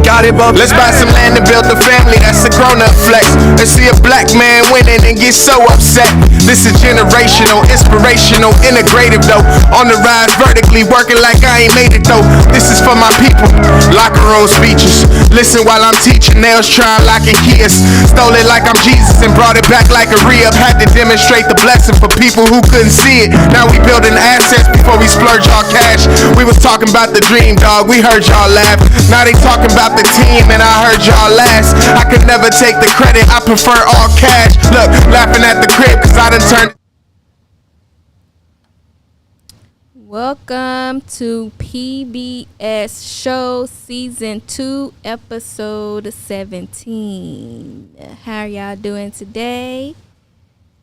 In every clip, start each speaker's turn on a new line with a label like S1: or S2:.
S1: got it, but let's buy some land and build a family. That's a grown-up flex. Let's see a black man winning and get so upset. This is generational, inspirational, integrative though. On the rise vertically, working like I ain't made it though. This is for my people. Locker room speeches. Listen while I'm teaching. Nails trying like a kiss. Stole it like I'm Jesus and brought it back like a re-up. Had to demonstrate the blessing for people who couldn't see it. Now we building assets before we splurge our cash. We was talking about the dream, dog. We heard y'all laugh. Now they talking about the team and I heard y'all last. I could never take the credit. I prefer all cash. Look, laughing at the crib cause I done turned.
S2: Welcome to PBS Show Season 2, Episode 17. How are y'all doing today?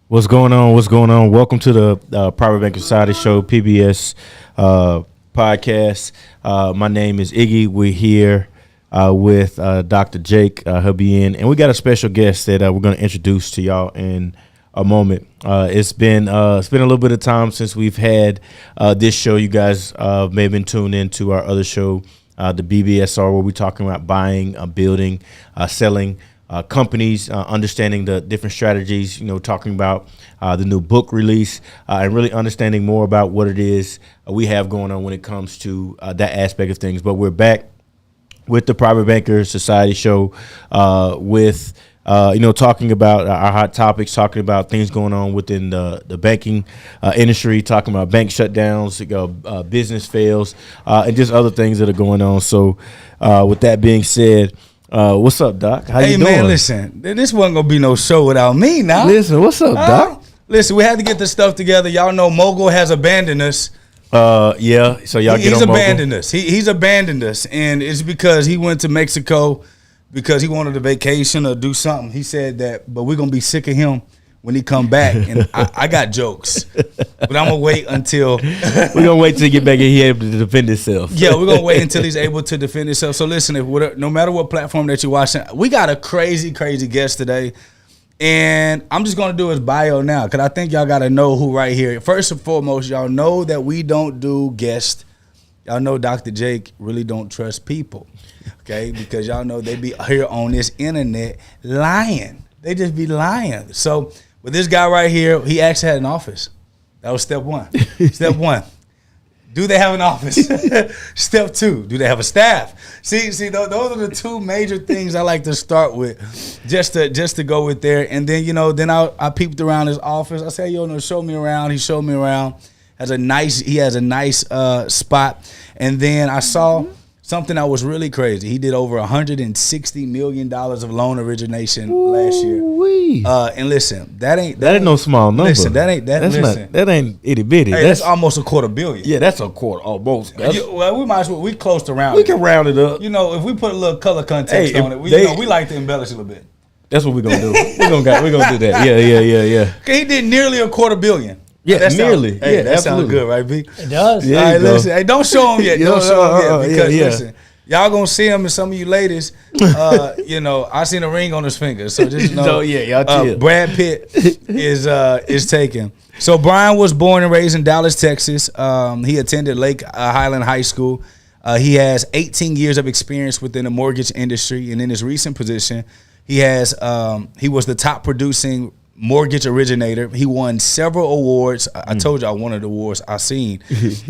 S3: What's going on? What's going on? Welcome to the Private Bank Society Show, PBS podcast. My name is Iggy. We're here with Dr. Jake. He'll be in. And we got a special guest that we're going to introduce to y'all in a moment. It's been a little bit of time since we've had this show. You guys may have been tuned into our other show, the BBSR, where we're talking about buying, building, selling companies, understanding the different strategies, talking about the new book release, and really understanding more about what it is we have going on when it comes to that aspect of things. But we're back with the Private Banker Society Show with talking about our hot topics, talking about things going on within the banking industry, talking about bank shutdowns, business fails, and just other things that are going on. So with that being said, what's up, Doc? How you doing? Hey, man,
S4: listen, this wasn't going to be no show without me now.
S3: Listen, what's up, Doc?
S4: Listen, we had to get this stuff together. Y'all know Mogul has abandoned us.
S3: Yeah, so y'all get on Mogul.
S4: He's abandoned us, and it's because he went to Mexico because he wanted a vacation or do something. He said that, but we're going to be sick of him when he come back. And I got jokes, but I'm going to wait until.
S3: We're going to wait till he get back and he's able to defend himself.
S4: Yeah, we're going to wait until he's able to defend himself. So listen, no matter what platform that you're watching, we got a crazy guest today. And I'm just going to do his bio now because I think y'all got to know who right here. First and foremost, y'all know that we don't do guests. Y'all know Dr. Jake really don't trust people, okay? Because y'all know they be here on this internet lying. They just be lying. So with this guy right here, he actually had an office. That was step one. Step one. Do they have an office? Step two, do they have a staff? See, those are the two major things I like to start with, just to go with there. And then, then I peeped around his office. I said, show me around. He showed me around. He has a nice spot. And then I saw something that was really crazy. He did over $160 million of loan origination last year. And listen, that ain't
S3: no small number.
S4: Listen, that ain't
S3: itty bitty.
S4: Hey, that's almost $250 million.
S3: Yeah, that's a quarter almost.
S4: Well, we might as well. We close to round.
S3: We can round it up.
S4: If we put a little color context on it, we like to embellish a little bit.
S3: That's what we're gonna do. We're gonna do that. Yeah.
S4: Okay, he did nearly $250 million.
S3: Yeah, that's nearly.
S4: That sounds good, right, B?
S2: It does.
S3: Yeah,
S4: all right, listen. Hey, don't show him yet. Don't show him yet because listen, y'all gonna see him, and some of you ladies, I seen a ring on his finger, so just know.
S3: y'all
S4: Brad Pitt is taken. So Brian was born and raised in Dallas, Texas. He attended Lake Highland High School. He has 18 years of experience within the mortgage industry, and in his recent position, he was the top producing mortgage originator. He won several awards. I told you I wanted the awards I seen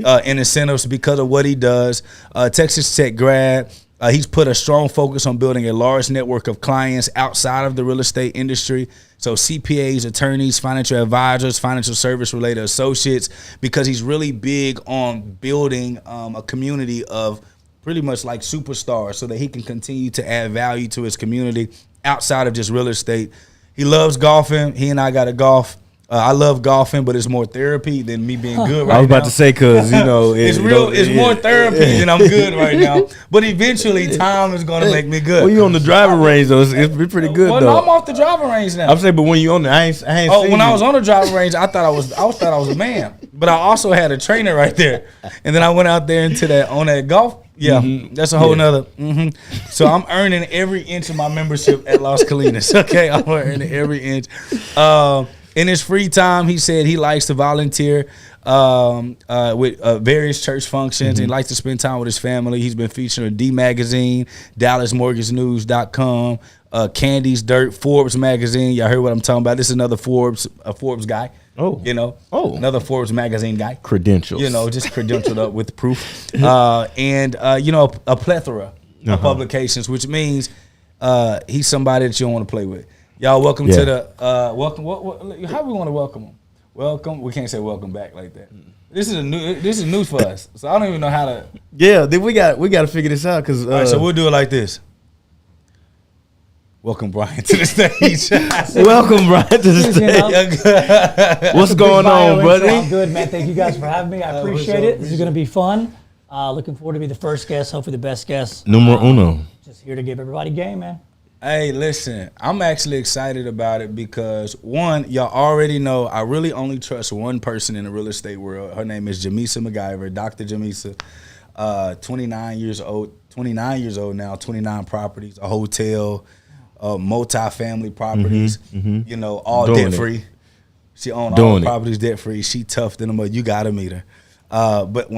S4: and incentives because of what he does. Texas Tech grad. He's put a strong focus on building a large network of clients outside of the real estate industry. So CPAs, attorneys, financial advisors, financial service related associates, because he's really big on building a community of pretty much like superstars so that he can continue to add value to his community outside of just real estate. He loves golfing. He and I got to golf. I love golfing, but it's more therapy than me being good right now.
S3: I was about to say because,
S4: it's more therapy than I'm good right now. But eventually, time is going to make me good.
S3: When you on the driving range, though, it's pretty good, though.
S4: No, I'm off the driving range now.
S3: I'm saying, but when you on there, I ain't seen
S4: when
S3: you.
S4: I was on the driving range, I thought I was a man. But I also had a trainer right there. And then I went out there on that golf. Yeah, that's a whole nother. So I'm earning every inch of my membership at Las Colinas. Okay, I'm earning every inch. In his free time, he said he likes to volunteer with various church functions. He likes to spend time with his family. He's been featured in D Magazine, DallasMortgageNews.com, Candy's Dirt, Forbes Magazine. Y'all heard what I'm talking about. This is another Forbes guy.
S3: Oh.
S4: Another Forbes Magazine guy.
S3: Credentials.
S4: Just credentialed up with proof. And a plethora of publications, which means he's somebody that you don't want to play with. Y'all, welcome to the welcome. How we want to welcome him? Welcome. We can't say welcome back like that. This is news for us, so I don't even know how to.
S3: Yeah, then we got to figure this out because.
S4: All right, so we'll do it like this. Welcome, Brian, to the stage.
S3: Welcome, Brian, to the stage. What's going on, buddy?
S5: I'm good, man. Thank you guys for having me. I appreciate it. This is going to be fun. Looking forward to be the first guest, hopefully the best guest.
S3: Numero uno.
S5: Just here to give everybody game, man.
S4: Hey, listen, I'm actually excited about it because, one, y'all already know I really only trust one person in the real estate world. Her name is Jamisa McGyver, Dr. Jamisa, 29 years old now, 29 properties, a hotel, multi-family properties, all debt-free. She owned all the properties debt-free. She tough than them, but you got to meet her. But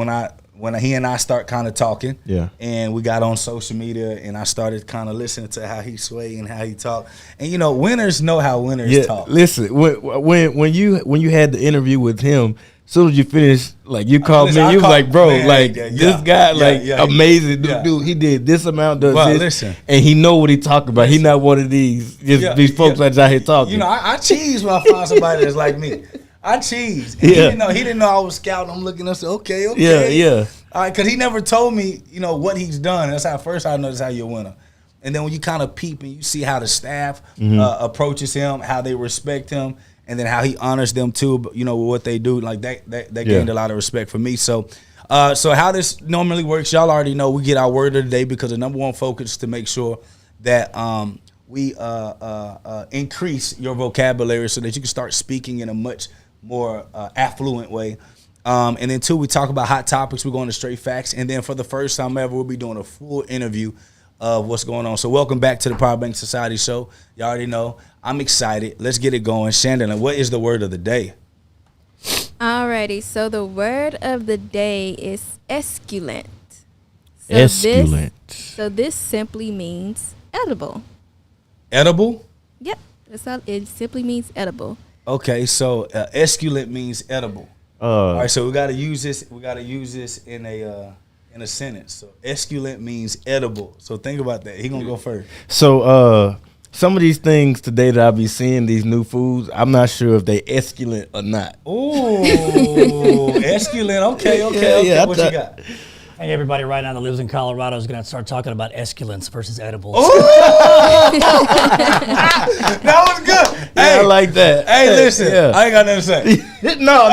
S4: when he and I start kind of talking, and we got on social media, and I started kind of listening to how he sway and how he talk, and winners know how winners talk.
S3: Listen, when you had the interview with him, as soon as you finished, like you called me, you was like, bro, this guy, amazing dude. He did this amount, does this,
S4: listen,
S3: and he know what he talking about. He not one of these folks that's out here talking.
S4: I cheese when I find somebody that's like me. I cheese. And he didn't know I was scouting. I'm looking up, okay.
S3: Yeah.
S4: All right, because he never told me, what he's done. That's how first I noticed how you're a winner. And then when you kind of peep and you see how the staff approaches him, how they respect him, and then how he honors them too, with what they do, like that gained a lot of respect for me. So how this normally works, y'all already know. We get our word of the day because the number one focus is to make sure that we increase your vocabulary so that you can start speaking in a much more affluent way. And then two, we talk about hot topics. We're going to straight facts. And then for the first time ever, we'll be doing a full interview of what's going on. So welcome back to the Power Bank Society Show. You already know. I'm excited. Let's get it going. Shandon, what is the word of the day?
S2: Alrighty. So the word of the day is esculent.
S3: Esculent.
S2: So this simply means edible.
S4: Edible?
S2: Yep. That's all. It simply means edible.
S4: Okay, so esculent means edible. All right, so we got to use this. We got to use this in a sentence. So esculent means edible. So think about that. He gonna go first.
S3: So some of these things today that I'll be seeing, these new foods, I'm not sure if they esculent or not.
S4: Ooh, esculent. Okay.
S3: Yeah,
S4: what you got?
S5: Hey, everybody right now that lives in Colorado is going to start talking about esculents versus edibles.
S4: That was good.
S3: Hey, I like that.
S4: Hey, listen. I ain't got nothing to say.
S3: No.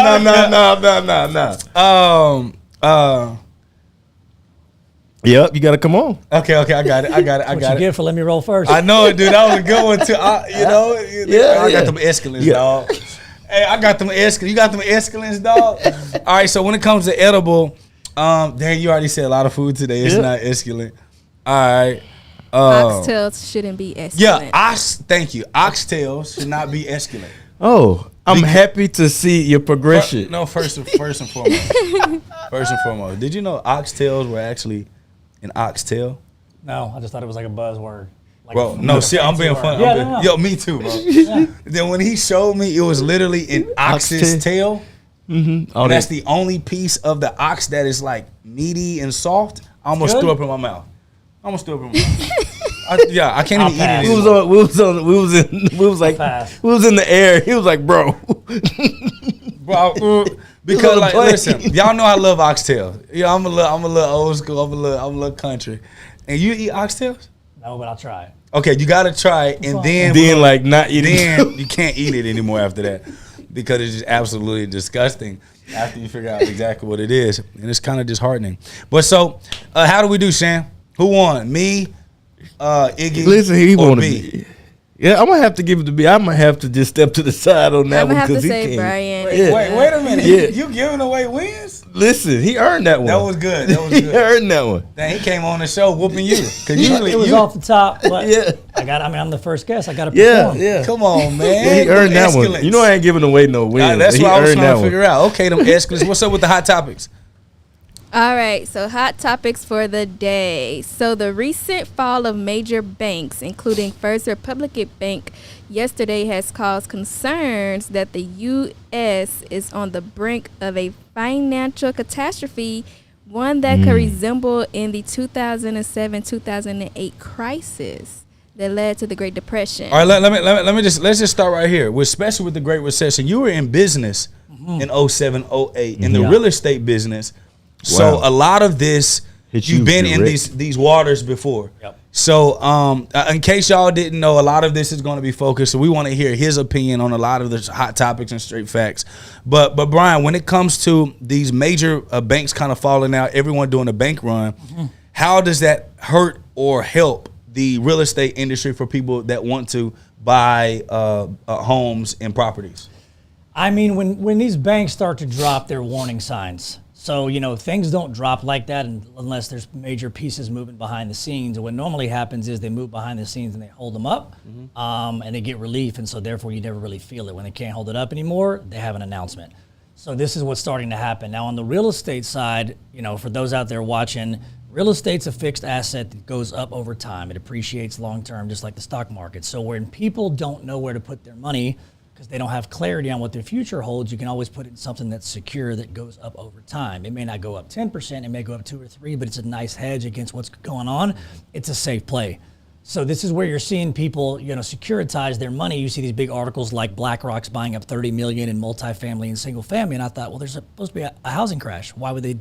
S3: Yep, you got to come on.
S4: Okay, I got it.
S5: What you get for let me roll first?
S4: I know it, dude. That was a good one, too. I got them esculents, dog. Hey, I got them esculents. You got them esculents, dog? All right, so when it comes to edible, Dan, you already said a lot of food today. It's not esculent. All right.
S2: Oxtails shouldn't be esculent.
S4: Yeah, thank you. Oxtails should not be esculent.
S3: Oh, I'm happy to see your progression.
S4: First and foremost. Did you know oxtails were actually an oxtail?
S5: No, I just thought it was like a buzzword.
S4: Bro, no, see, I'm being funny.
S5: No.
S4: Yo, me too, bro. Then when he showed me, it was literally an ox's tail.
S3: Mm-hmm.
S4: And that's the only piece of the ox that is like meaty and soft. I almost threw up in my mouth. I can't even eat it.
S3: We was in the air. He was like, bro.
S4: Because like, listen, y'all know I love oxtails. Yeah, I'm a little old school. I'm a little country. And you eat oxtails?
S5: No, but I'll try it.
S4: Okay, you gotta try it, and then
S3: like not eating.
S4: Then you can't eat it anymore after that because it's just absolutely disgusting. After you figure out exactly what it is, and it's kind of disheartening. But so, how do we do, Shan? Who won? Me, Iggy,
S3: Listen, he
S4: or
S3: wanted
S4: me?
S3: Yeah, I'm gonna have to give it to B. I might have to just step to the side on that
S2: I'm
S3: one
S2: gonna have to
S3: because he
S2: say
S3: can't.
S2: Brian.
S3: Yeah.
S4: Wait a minute.
S3: Yeah.
S4: You giving away wins?
S3: Listen, he earned that one.
S4: That was good. That was
S3: He
S4: good.
S3: earned that one.
S4: Dang, he came on the show whooping you. Cause usually
S5: It was
S4: you,
S5: off the top, but
S3: Yeah.
S5: I'm the first guest. I got to
S3: Yeah,
S5: perform.
S3: yeah.
S4: come on, man.
S3: Yeah, he earned that
S4: Them
S3: one.
S4: escalates.
S3: You know I ain't giving away no win.
S4: That's
S3: He
S4: what I was
S3: earned
S4: trying
S3: that
S4: to
S3: one.
S4: figure out. Okay, them escalates. What's up with the hot topics?
S2: All right, so hot topics for the day. So the recent fall of major banks, including First Republic Bank, yesterday has caused concerns that the U.S. is on the brink of a financial catastrophe, one that could resemble in the 2007-2008 crisis that led to the Great Depression.
S4: All right, let's just start right here. Especially with the Great Recession, you were in business in 07, 08 in the
S5: Yeah.
S4: real estate business. So
S3: Wow.
S4: a lot of this,
S3: Hit
S4: you've
S3: you
S4: been in
S3: direct.
S4: these waters before.
S5: Yep.
S4: So in case y'all didn't know, a lot of this is going to be focused. So we want to hear his opinion on a lot of the hot topics and straight facts. But Brian, when it comes to these major banks kind of falling out, everyone doing a bank run, how does that hurt or help the real estate industry for people that want to buy homes and properties?
S5: I mean, when these banks start to drop their warning signs, so, things don't drop like that unless there's major pieces moving behind the scenes. What normally happens is they move behind the scenes and they hold them up, and they get relief, and so therefore you never really feel it. When they can't hold it up anymore, they have an announcement. So this is what's starting to happen. Now on the real estate side, for those out there watching, real estate's a fixed asset that goes up over time. It appreciates long term, just like the stock market. So when people don't know where to put their money, because they don't have clarity on what their future holds, you can always put it in something that's secure that goes up over time. It may not go up 10%, it may go up 2 or 3, but it's a nice hedge against what's going on. It's a safe play. So this is where you're seeing people, securitize their money. You see these big articles like BlackRock's buying up $30 million in multifamily and single family, and I thought, well, there's supposed to be a housing crash. Why would they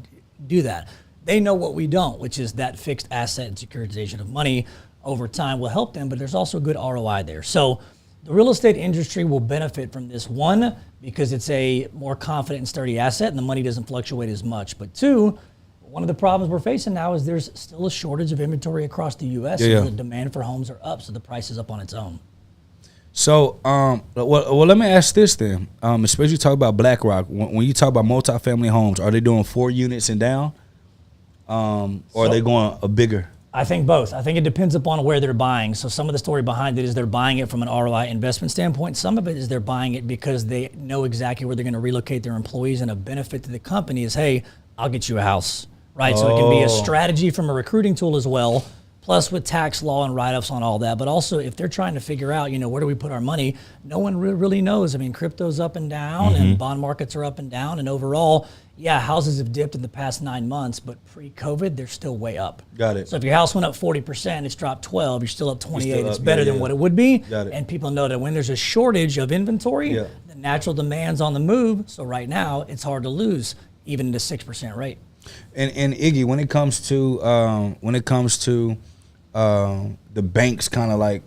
S5: do that? They know what we don't, which is that fixed asset and securitization of money over time will help them, but there's also good ROI there. So the real estate industry will benefit from this, one, because it's a more confident and sturdy asset and the money doesn't fluctuate as much. But two, one of the problems we're facing now is there's still a shortage of inventory across the U.S.
S4: Yeah.
S5: And the demand for homes are up, so the price is up on its own.
S4: So, well, let me ask this then. Especially talk about BlackRock. When you talk about multifamily homes, are they doing 4 units and down, or are they going a bigger?
S5: I think both. I think it depends upon where they're buying. So some of the story behind it is they're buying it from an ROI investment standpoint. Some of it is they're buying it because they know exactly where they're going to relocate their employees, and a benefit to the company is, hey, I'll get you a house, right? So it can be a strategy from a recruiting tool as well, plus with tax law and write-offs on all that. But also if they're trying to figure out, where do we put our money? No one really knows. I mean, crypto's up and down and bond markets are up and down. And overall, yeah, houses have dipped in the past 9 months, but pre-COVID, they're still way up.
S4: Got it.
S5: So if your house went up 40%, it's dropped 12, you're still up 28. It's
S4: up,
S5: better
S4: yeah,
S5: than what it would be.
S4: Got it.
S5: And people know that when there's a shortage of inventory,
S4: Yeah.
S5: the natural demand's on the move. So right now, it's hard to lose, even at a 6% rate.
S4: And Iggy, when it comes to the banks kind of like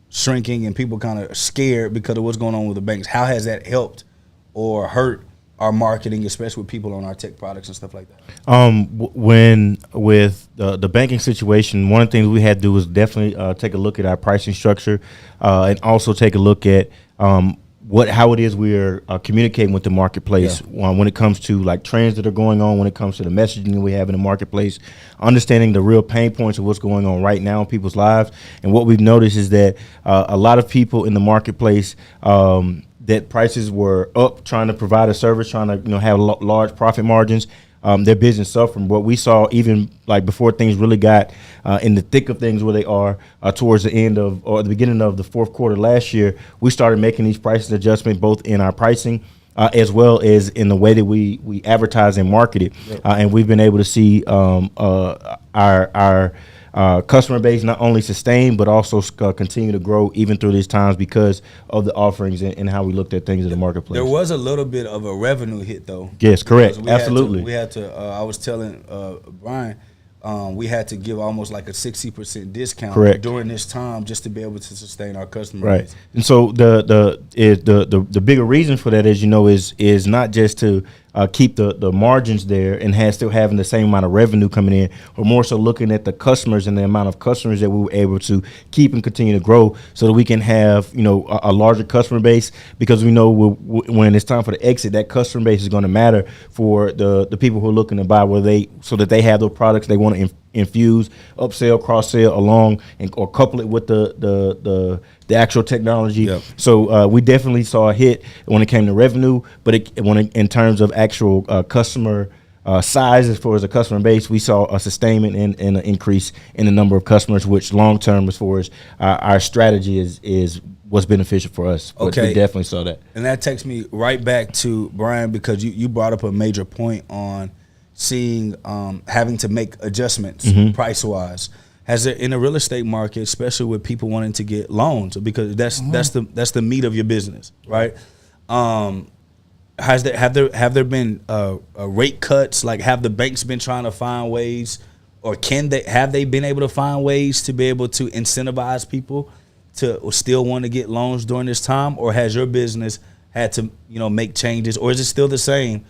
S4: shrinking and people kind of scared because of what's going on with the banks, how has that helped or hurt our marketing, especially with people on our tech products and stuff like that?
S3: When with the banking situation, one of the things we had to do was definitely take a look at our pricing structure, and also take a look at how it is we're communicating with the marketplace when it comes to like trends that are going on, when it comes to the messaging that we have in the marketplace, understanding the real pain points of what's going on right now in people's lives. And what we've noticed is that a lot of people in the marketplace, that prices were up, trying to provide a service, trying to have large profit margins. Their business suffering. What we saw even like before things really got in the thick of things where they are towards the end of or the beginning of the fourth quarter last year, we started making these pricing adjustments both in our pricing as well as in the way that we advertise and market it. And we've been able to see our customer base not only sustain but also continue to grow even through these times because of the offerings and how we looked at things in the marketplace.
S4: There was a little bit of a revenue hit though.
S3: Yes, correct.
S4: We
S3: Absolutely.
S4: had to I was telling Brian, we had to give almost like a 60% discount
S3: Correct.
S4: during this time just to be able to sustain our customer
S3: Right.
S4: base.
S3: And so the bigger reason for that is, is not just to keep the margins there and still having the same amount of revenue coming in, or more so looking at the customers and the amount of customers that we were able to keep and continue to grow, so that we can have a larger customer base, because we know when it's time for the exit, that customer base is going to matter for the people who are looking to buy, so that they have those products they want to infuse, upsell, cross sell along, or couple it with the actual technology. Yep. So we definitely saw a hit when it came to revenue, but in terms of actual customer size, as far as the customer base, we saw a sustainment and an increase in the number of customers, which long term, as far as our strategy was beneficial for us. Okay, we definitely saw that.
S4: And that takes me right back to Brian, because you brought up a major point on seeing having to make adjustments price wise. Has there, in the real estate market, especially with people wanting to get loans, because that's the meat of your business, right? Have there been rate cuts? Like, have the banks been trying to find ways, or have they been able to find ways to be able to incentivize people to still want to get loans during this time? Or has your business had to make changes, or is it still the same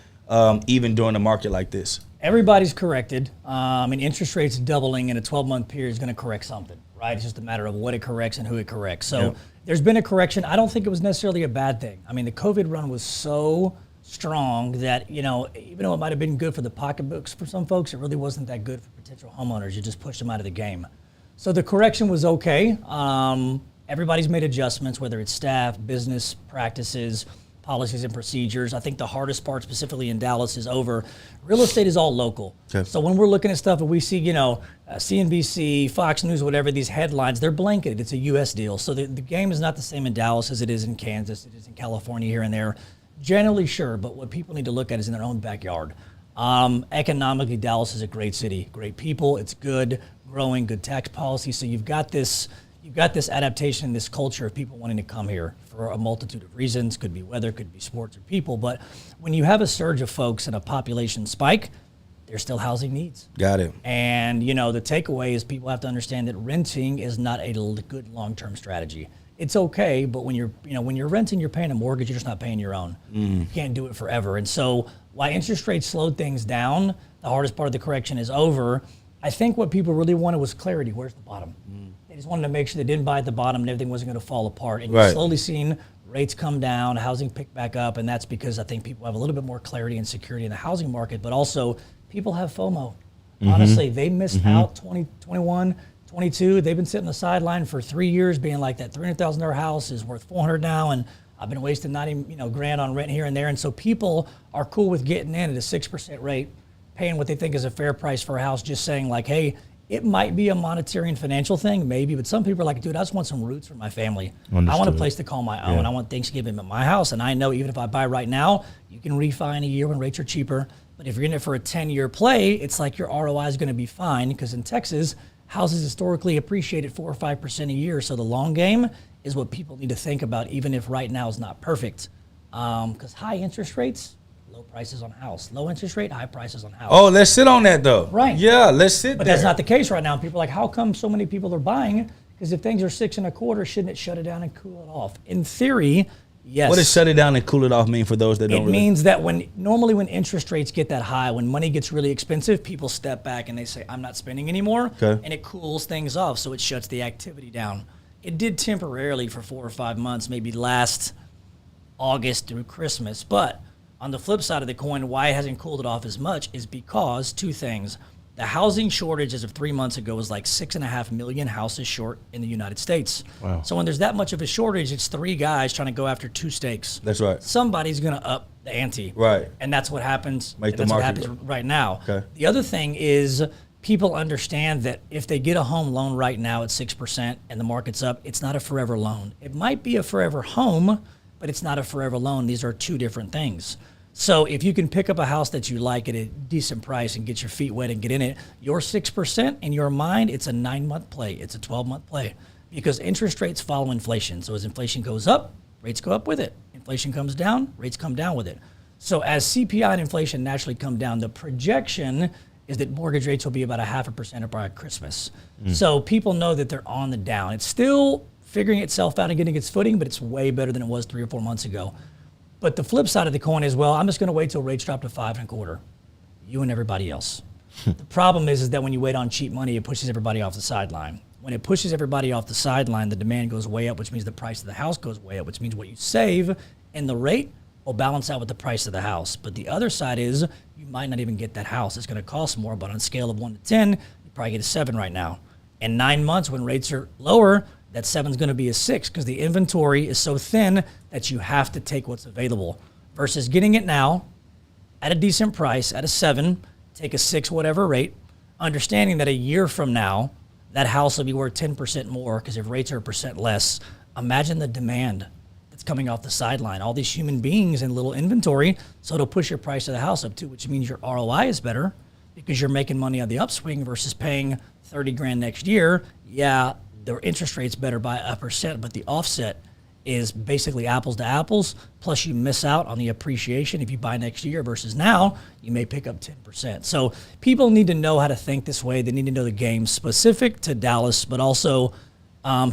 S4: even during a market like this?
S5: Everybody's corrected. Interest rates doubling in a 12-month period is going to correct something, right? It's just a matter of what it corrects and who it corrects. So there's been a correction. I don't think it was necessarily a bad thing. The COVID run was so strong that, even though it might have been good for the pocketbooks for some folks, it really wasn't that good for potential homeowners. You just pushed them out of the game. So the correction was okay. Everybody's made adjustments, whether it's staff, business practices, policies and procedures. I think the hardest part, specifically in Dallas, is over. Real estate is all local. Okay. So when we're looking at stuff and we see, CNBC, Fox News, whatever, these headlines, they're blanketed. It's a U.S. deal. So the game is not the same in Dallas as it is in Kansas, it is in California, here and there. Generally, sure, but what people need to look at is in their own backyard. Economically, Dallas is a great city, great people. It's good, growing, good tax policy. So you've got this adaptation, this culture of people wanting to come here for a multitude of reasons. Could be weather, could be sports or people. But when you have a surge of folks and a population spike, there's still housing needs.
S4: Got it.
S5: And, the takeaway is people have to understand that renting is not a good long-term strategy. It's okay, but when you're renting, you're paying a mortgage, you're just not paying your own. You can't do it forever. And so while interest rates slowed things down, the hardest part of the correction is over. I think what people really wanted was clarity. Where's the bottom? They just wanted to make sure they didn't buy at the bottom and everything wasn't going to fall apart. And you're slowly seeing rates come down, housing pick back up, and that's because I think people have a little bit more clarity and security in the housing market, but also people have FOMO. Honestly, they missed out 2021, 22. They've been sitting on the sideline for 3 years being like, that $300,000 house is worth $400 now, and I've been wasting $90 grand on rent here and there. And so people are cool with getting in at a 6% rate, paying what they think is a fair price for a house, just saying like, hey, it might be a monetary and financial thing, maybe, but some people are like, dude, I just want some roots for my family. Understood. I want a place to call my own. I want Thanksgiving at my house. And I know even if I buy right now, you can refi in a year when rates are cheaper. But if you're in it for a 10-year play, it's like your ROI is going to be fine, because in Texas, houses historically appreciate at 4 or 5% a year. So the long game is what people need to think about, even if right now is not perfect. Because high interest rates, low prices on house. Low interest rate, high prices on house.
S4: Oh, let's sit on that though.
S5: Right.
S4: Yeah, let's sit
S5: But
S4: there.
S5: that's not the case right now. People are like, how come so many people are buying? Because if things are 6.25, shouldn't it shut it down and cool it off? In theory, yes.
S4: What does shut it down and cool it off mean for those that don't
S5: It means that normally when interest rates get that high, when money gets really expensive, people step back and they say, I'm not spending anymore. Okay. And it cools things off, so it shuts the activity down. It did temporarily for 4 or 5 months, maybe last August through Christmas. But on the flip side of the coin, why it hasn't cooled it off as much is because two things. The housing shortage as of 3 months ago was like 6.5 million houses short in the United States. Wow. So when there's that much of a shortage, it's 3 guys trying to go after 2 steaks.
S4: That's right.
S5: Somebody's going to up the ante.
S4: Right.
S5: And that's what happens.
S4: Make the
S5: that's
S4: market
S5: what happens
S4: go.
S5: right now.
S4: Okay.
S5: The other thing is people understand that if they get a home loan right now at 6% and the market's up, it's not a forever loan. It might be a forever home, but it's not a forever loan. These are 2 different things. So if you can pick up a house that you like at a decent price and get your feet wet and get in it, your 6% in your mind, it's a 9-month play. It's a 12-month play, because interest rates follow inflation. So as inflation goes up, rates go up with it. Inflation comes down, rates come down with it. So as CPI and inflation naturally come down, the projection is that mortgage rates will be about 0.5% by Christmas. So people know that they're on the down. It's still figuring itself out and getting its footing, but it's way better than it was 3 or 4 months ago. But the flip side of the coin is, well, I'm just going to wait till rates drop to 5.25. You and everybody else. The problem is that when you wait on cheap money, it pushes everybody off the sideline. When it pushes everybody off the sideline, the demand goes way up, which means the price of the house goes way up, which means what you save in the rate will balance out with the price of the house. But the other side is you might not even get that house. It's going to cost more, but on a scale of 1 to 10, you probably get a 7 right now. In 9 months, when rates are lower, that 7 is going to be a 6 because the inventory is so thin that you have to take what's available. Versus getting it now at a decent price, at a 7, take a 6 whatever rate, understanding that a year from now, that house will be worth 10% more because if rates are a percent less, imagine the demand that's coming off the sideline. All these human beings in little inventory, so it'll push your price of the house up too, which means your ROI is better because you're making money on the upswing versus paying 30 grand next year. Yeah, the interest rate's better by 1%, but the offset is basically apples to apples, plus you miss out on the appreciation if you buy next year versus now, you may pick up 10%. So people need to know how to think this way. They need to know the game specific to Dallas, but also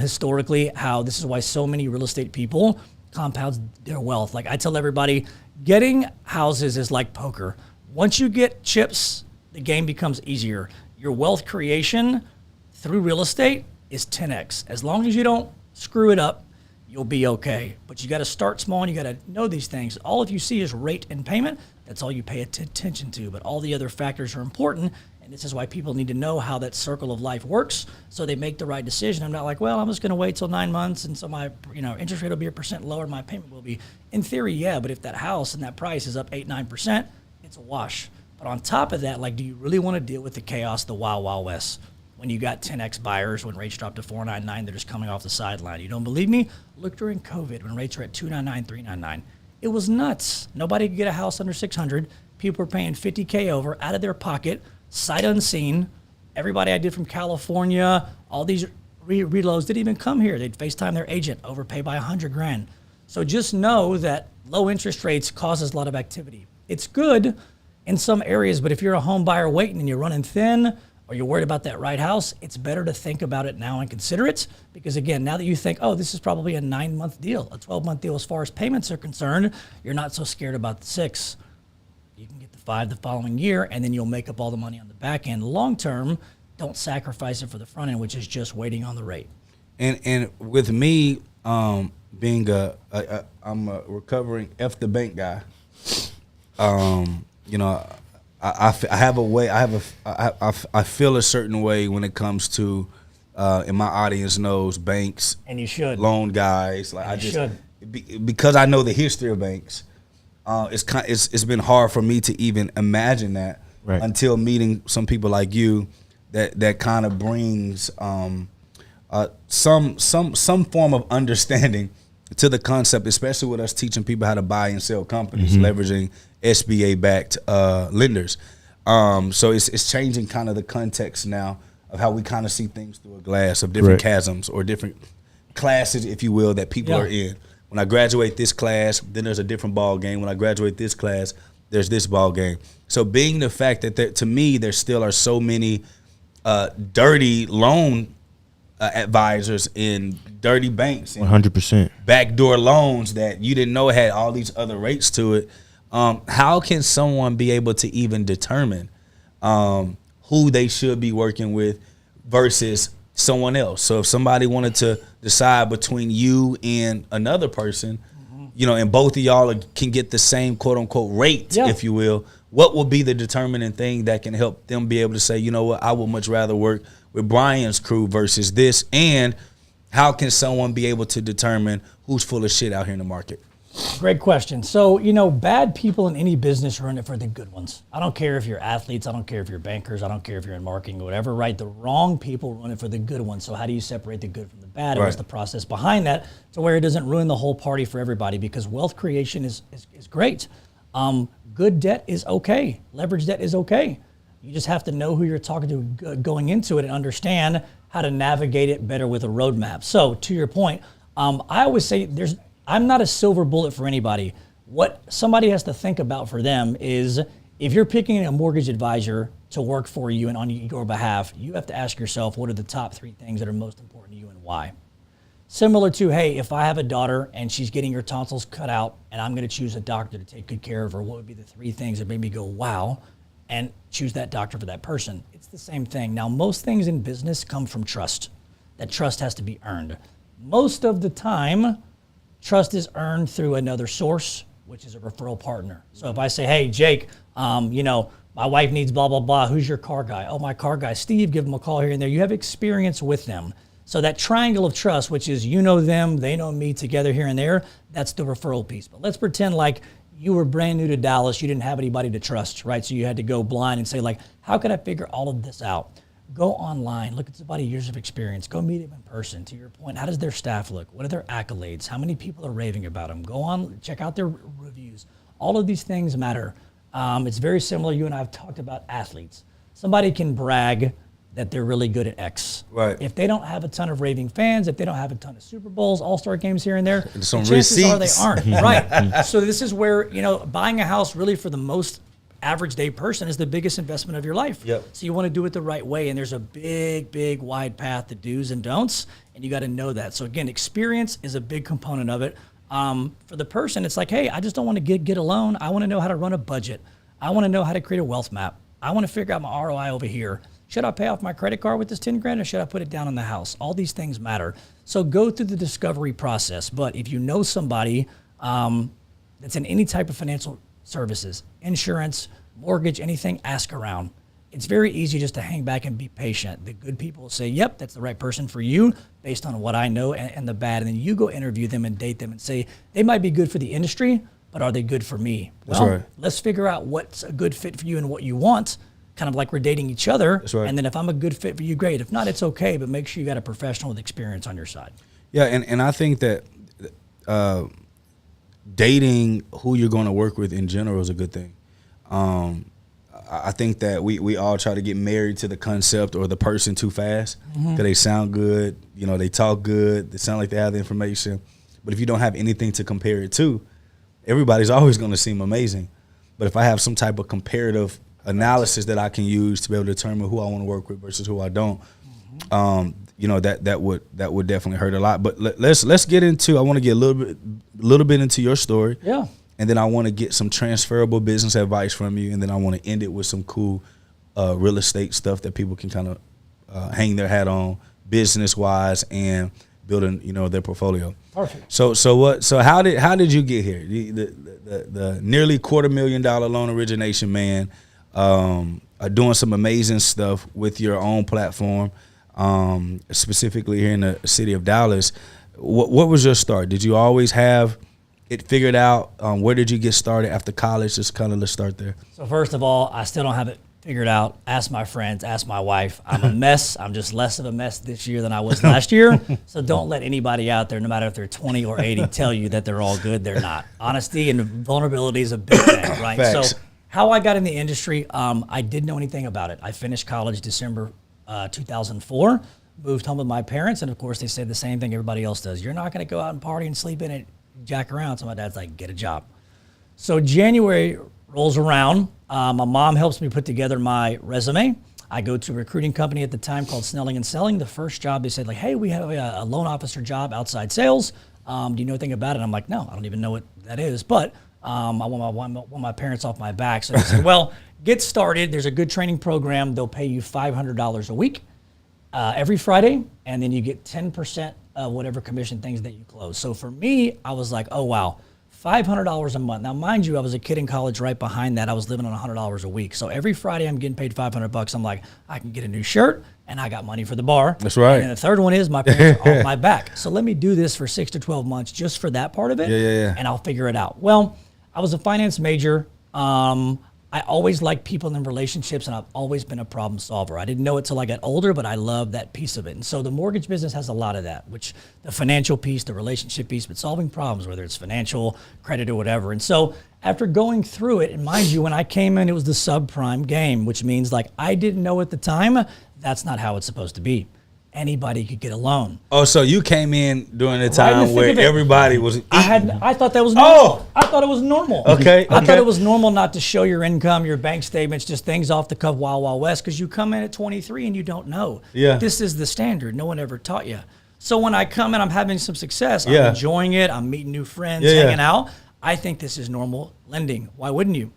S5: historically how this is why so many real estate people compound their wealth. Like I tell everybody, getting houses is like poker. Once you get chips, the game becomes easier. Your wealth creation through real estate is 10x. As long as you don't screw it up, you'll be okay. But you got to start small and you got to know these things. All if you see is rate and payment, that's all you pay attention to. But all the other factors are important. And this is why people need to know how that circle of life works so they make the right decision. I'm not like, well, I'm just going to wait till 9 months and so my interest rate will be 1% lower, my payment will be. In theory, yeah, but if that house and that price is up 8-9%, it's a wash. But on top of that, like, do you really want to deal with the chaos, the wild, wild west? When you got 10x buyers, when rates drop to 4.99, they're just coming off the sideline. You don't believe me? Look during COVID when rates were at 2.99, 3.99. It was nuts. Nobody could get a house under 600. People were paying $50K over out of their pocket, sight unseen. Everybody I did from California, all these reloads didn't even come here. They'd FaceTime their agent, overpay by 100 grand. So just know that low interest rates causes a lot of activity. It's good in some areas, but if you're a home buyer waiting and you're running thin, or you're worried about that right house, it's better to think about it now and consider it. Because again, now that you think, oh, this is probably a 9-month deal, a 12-month deal as far as payments are concerned, you're not so scared about the 6. You can get the 5 the following year, and then you'll make up all the money on the back end. Long term, don't sacrifice it for the front end, which is just waiting on the rate.
S4: And with me being I'm a recovering F the bank guy, I have a way. I feel a certain way when it comes to, and my audience knows banks,
S5: and you should
S4: loan guys. Like
S5: and
S4: I just because I know the history of banks. It's been hard for me to even imagine that until meeting some people like you, that kind of brings some form of understanding to the concept, especially with us teaching people how to buy and sell companies, leveraging SBA-backed lenders. So it's changing kind of the context now of how we kind of see things through a glass of different chasms or different classes, if you will, that people are in. When I graduate this class, then there's a different ball game. When I graduate this class, there's this ball game. So being the fact that to me, there still are so many dirty loan advisors in dirty banks,
S3: 100%
S4: backdoor loans that you didn't know had all these other rates to it. How can someone be able to even determine who they should be working with versus someone else? So if somebody wanted to decide between you and another person, and both of y'all can get the same quote unquote rate, if you will, what will be the determining thing that can help them be able to say, you know what, I would much rather work with Brian's crew versus this? And how can someone be able to determine who's full of shit out here in the market?
S5: Great question. So, bad people in any business are in it for the good ones. I don't care if you're athletes. I don't care if you're bankers. I don't care if you're in marketing or whatever, right? The wrong people run it for the good ones. So how do you separate the good from the bad? What's the process behind that to where it doesn't ruin the whole party for everybody? Because wealth creation is great. Good debt is okay. Leverage debt is okay. You just have to know who you're talking to going into it and understand how to navigate it better with a roadmap. So to your point, I always say I'm not a silver bullet for anybody. What somebody has to think about for them is if you're picking a mortgage advisor to work for you and on your behalf, you have to ask yourself, what are the top 3 things that are most important to you and why? Similar to, hey, if I have a daughter and she's getting her tonsils cut out and I'm going to choose a doctor to take good care of her, what would be the 3 things that made me go, wow, and choose that doctor for that person? It's the same thing. Now, most things in business come from trust. That trust has to be earned. Most of the time, trust is earned through another source, which is a referral partner. So if I say, hey, Jake, my wife needs blah, blah, blah. Who's your car guy? Oh, my car guy, Steve, give him a call here and there. You have experience with them. So that triangle of trust, which is you know them, they know me, together here and there, that's the referral piece. But let's pretend like you were brand new to Dallas, you didn't have anybody to trust, right? So you had to go blind and say, like, how can I figure all of this out? Go online, look at somebody's years of experience, go meet them in person. To your point, how does their staff look? What are their accolades? How many people are raving about them? Go on, check out their reviews. All of these things matter. It's very similar. You and I have talked about athletes. Somebody can brag that they're really good at X.
S4: Right.
S5: If they don't have a ton of raving fans, if they don't have a ton of Super Bowls, All-Star games here and there,
S4: some
S5: the chances are they
S4: receipts.
S5: aren't. Right. So this is where, buying a house really for the most average day person is the biggest investment of your life.
S4: Yep.
S5: So you want to do it the right way, and there's a big, wide path to do's and don'ts, and you got to know that. So again, experience is a big component of it. For the person, it's like, hey, I just don't want to get a loan. I want to know how to run a budget. I want to know how to create a wealth map. I want to figure out my ROI over here. Should I pay off my credit card with this 10 grand or should I put it down on the house? All these things matter. So go through the discovery process. But if you know somebody that's in any type of financial services, insurance, mortgage, anything, ask around. It's very easy just to hang back and be patient. The good people will say, yep, that's the right person for you based on what I know, and the bad. And then you go interview them and date them and say, they might be good for the industry, but are they good for me?
S4: That's
S5: well,
S4: right.
S5: Let's figure out what's a good fit for you and what you want, kind of like we're dating each other.
S4: That's right.
S5: And then if I'm a good fit for you, great. If not, it's okay, but make sure you got a professional with experience on your side.
S4: Yeah, and I think that dating who you're going to work with in general is a good thing. I think that we all try to get married to the concept or the person too fast because they sound good, they talk good, they sound like they have the information. But if you don't have anything to compare it to, everybody's always going to seem amazing. But if I have some type of comparative analysis that I can use to be able to determine who I want to work with versus who I don't, that would definitely hurt a lot. But let's get into. I want to get a little bit into your story.
S5: Yeah.
S4: And then I want to get some transferable business advice from you, and then I want to end it with some cool real estate stuff that people can kind of hang their hat on, business wise, and building their portfolio.
S5: Perfect.
S4: So how did you get here? The nearly $250,000 loan origination man, doing some amazing stuff with your own platform, specifically here in the city of Dallas. What was your start? Did you always have it figured out? Where did you get started after college? Just kind of let's start there.
S5: So first of all, I still don't have it figured out. Ask my friends, ask my wife. I'm a mess. I'm just less of a mess this year than I was last year. So don't let anybody out there, no matter if they're 20 or 80, tell you that they're all good. They're not. Honesty and vulnerability is a big thing, right?
S4: Facts.
S5: So how I got in the industry, I didn't know anything about it. I finished college December 2004, moved home with my parents, and of course they said the same thing everybody else does. You're not going to go out and party and sleep in it, jack around. So my dad's like, get a job. So January rolls around. My mom helps me put together my resume. I go to a recruiting company at the time called Snelling and Selling. The first job, they said, like, hey, we have a loan officer job outside sales. Do you know anything about it? I'm like, no, I don't even know what that is. But I want my parents off my back. So they said, well, get started. There's a good training program. They'll pay you $500 a week every Friday, and then you get 10% of whatever commission things that you close. So for me, I was like, oh, wow, $500 a month. Now, mind you, I was a kid in college right behind that. I was living on $100 a week. So every Friday I'm getting paid $500. I'm like, I can get a new shirt, and I got money for the bar.
S4: That's right.
S5: And then the third one is my parents are off my back. So let me do this for 6 to 12 months just for that part of it, and I'll figure it out. Well, I was a finance major. I always liked people and relationships, and I've always been a problem solver. I didn't know it till I got older, but I love that piece of it. And so the mortgage business has a lot of that, which the financial piece, the relationship piece, but solving problems, whether it's financial, credit, or whatever. And so after going through it, and mind you, when I came in, it was the subprime game, which means like I didn't know at the time, that's not how it's supposed to be. Anybody could get a loan.
S4: Oh, so you came in during the
S5: Right in
S4: time
S5: the thick
S4: where
S5: of it.
S4: everybody was eating.
S5: I thought that was normal.
S4: Oh!
S5: I thought it was normal.
S4: Okay,
S5: I
S4: okay.
S5: thought it was normal not to show your income, your bank statements, just things off the cuff, Wild Wild West, because you come in at 23 and you don't know.
S4: Yeah.
S5: This is the standard. No one ever taught you. So when I come and I'm having some success, I'm
S4: Yeah.
S5: enjoying it. I'm meeting new friends,
S4: Yeah, yeah.
S5: hanging out. I think this is normal lending. Why wouldn't you?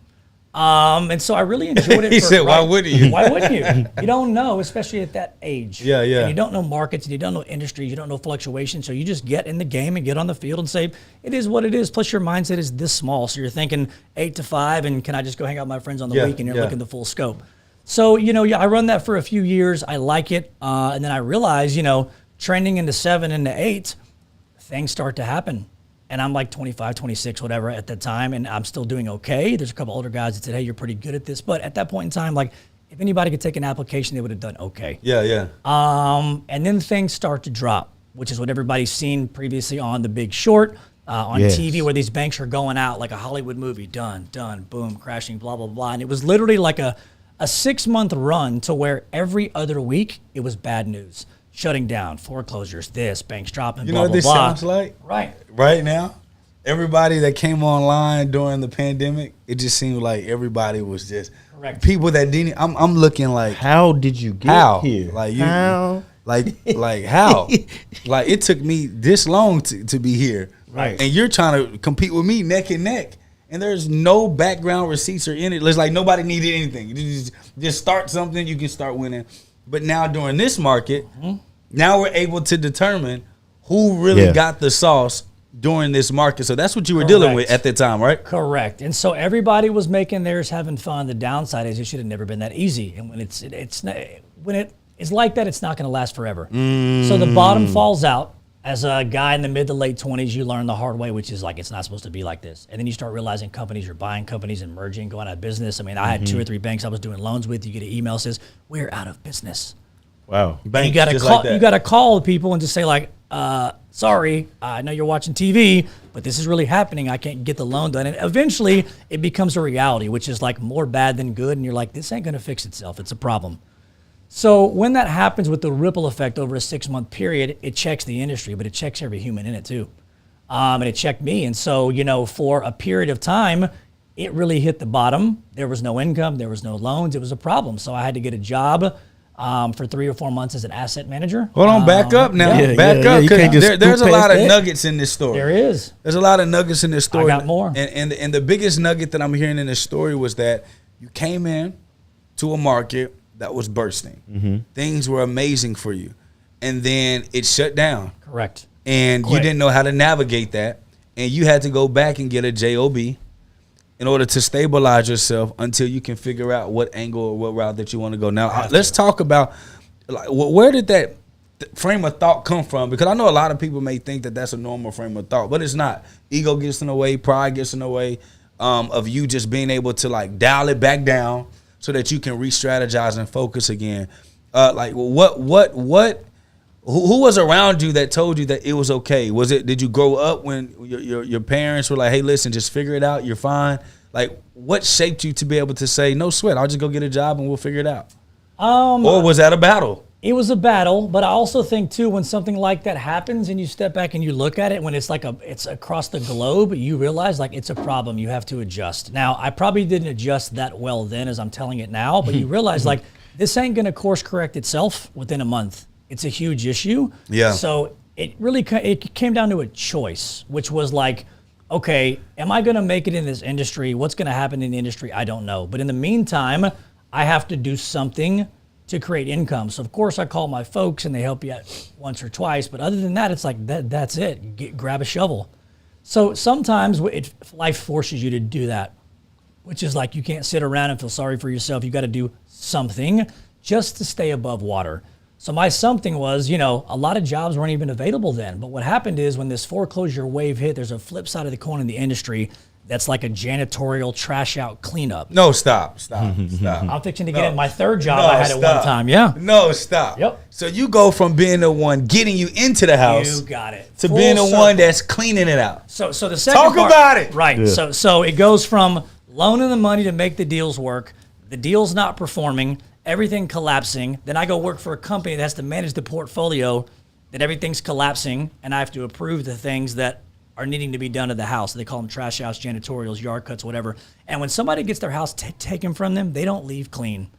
S5: And so I really enjoyed it.
S4: He said, "Why wouldn't you?"
S5: Why wouldn't you? You don't know, especially at that age.
S4: Yeah, yeah.
S5: And you don't know markets, and you don't know industries, you don't know fluctuations. So you just get in the game and get on the field and say, it is what it is. Plus your mindset is this small. So you're thinking 8 to 5, and can I just go hang out with my friends on the
S4: Yeah,
S5: week? And you're
S4: yeah.
S5: looking the full scope. So, I run that for a few years. I like it. And then I realize, trending into 7 into 8, things start to happen. And I'm like 25, 26, whatever at that time, and I'm still doing okay. There's a couple older guys that said, hey, you're pretty good at this. But at that point in time, like, if anybody could take an application, they would have done okay.
S4: Yeah, yeah.
S5: And then things start to drop, which is what everybody's seen previously on The Big Short, on
S3: Yes.
S5: TV, where these banks are going out like a Hollywood movie, done, boom, crashing, blah, blah, blah. And it was literally like a 6-month run to where every other week it was bad news. Shutting down, foreclosures, this, banks dropping,
S4: You
S5: blah,
S4: know what
S5: blah,
S4: this
S5: blah.
S4: sounds like?
S5: Right.
S4: Right now, everybody that came online during the pandemic, it just seemed like everybody was just
S5: Correct.
S4: people that didn't. I'm looking like
S3: How did you get
S4: how
S3: here?
S4: like you
S3: How?
S4: like how like it took me this long to be here,
S5: Right.
S4: And you're trying to compete with me neck and neck. And there's no background receipts or in it. It's like nobody needed anything. You just start something, you can start winning. But now during this market, now we're able to determine who really
S3: Yeah.
S4: got the sauce during this market. So that's what you were dealing with
S5: Correct.
S4: at the time, right?
S5: Correct. And so everybody was making theirs, having fun. The downside is it should have never been that easy. And when when it is like that, it's not going to last forever. So the bottom falls out. As a guy in the mid to late 20s, you learn the hard way, which is like, it's not supposed to be like this. And then you start realizing companies are buying companies and merging, going out of business. I mean, I had 2 or 3 banks I was doing loans with. You get an email that says, we're out of business.
S3: Wow.
S5: And
S4: Banks
S5: you got to
S4: just
S5: call.
S4: like that.
S5: You got to call people and just say like, "Sorry, I know you're watching TV, but this is really happening. I can't get the loan done." And eventually, it becomes a reality, which is like more bad than good. And you're like, "This ain't going to fix itself. It's a problem." So when that happens with the ripple effect over a 6-month period, it checks the industry, but it checks every human in it too, and it checked me. And so for a period of time, it really hit the bottom. There was no income. There was no loans. It was a problem. So I had to get a job. For 3 or 4 months as an asset manager.
S4: Hold on, back up now.
S3: Yeah,
S4: back
S3: yeah,
S4: up.
S3: you
S4: 'Cause
S3: can't just
S4: there's a
S3: scoot
S4: lot
S3: past
S4: of
S3: that.
S4: nuggets in this story.
S5: There is.
S4: There's a lot of nuggets in this story.
S5: got more.
S4: And the biggest nugget that I'm hearing in this story was that you came in to a market that was bursting. Things were amazing for you. And then it shut down.
S5: Correct.
S4: And you
S5: Quick.
S4: didn't know how to navigate that. And you had to go back and get a JOB in order to stabilize yourself until you can figure out what angle or what route that you want to go. Now, let's talk about like, where did that frame of thought come from? Because I know a lot of people may think that that's a normal frame of thought, but it's not. Ego gets in the way, pride gets in the way of you just being able to like dial it back down so that you can re-strategize and focus again. Who was around you that told you that it was okay? Did you grow up when your parents were like, hey, listen, just figure it out, you're fine? Like, what shaped you to be able to say, no sweat, I'll just go get a job and we'll figure it out? Or was that a battle?
S5: It was a battle, but I also think too, when something like that happens and you step back and you look at it, when it's like it's across the globe, you realize like it's a problem. You have to adjust. Now, I probably didn't adjust that well then as I'm telling it now, but you realize like this ain't going to course correct itself within a month. It's a huge issue.
S4: Yeah.
S5: So it came down to a choice, which was like, okay, am I going to make it in this industry? What's going to happen in the industry? I don't know. But in the meantime, I have to do something to create income. So of course I call my folks and they help you out once or twice. But other than that, it's like that's it. Grab a shovel. So sometimes life forces you to do that, which is like you can't sit around and feel sorry for yourself. You got to do something just to stay above water. So my something was, a lot of jobs weren't even available then. But what happened is when this foreclosure wave hit, there's a flip side of the coin in the industry that's like a janitorial trash out cleanup.
S4: No, stop.
S5: I'm fixing to get
S4: No.
S5: in my third job
S4: No,
S5: I had at
S4: stop.
S5: one time. Yeah.
S4: No, stop.
S5: Yep.
S4: So you go from being the one getting you into the house
S5: You got it.
S4: to
S5: Full
S4: being the
S5: circle.
S4: one that's cleaning it out.
S5: So the second
S4: Talk
S5: part,
S4: about it.
S5: Right.
S3: Yeah.
S5: So it goes from loaning the money to make the deals work, the deal's not performing, everything collapsing. Then I go work for a company that has to manage the portfolio, that everything's collapsing, and I have to approve the things that are needing to be done to the house. They call them trash house, janitorials, yard cuts, whatever. And when somebody gets their house taken from them, they don't leave clean.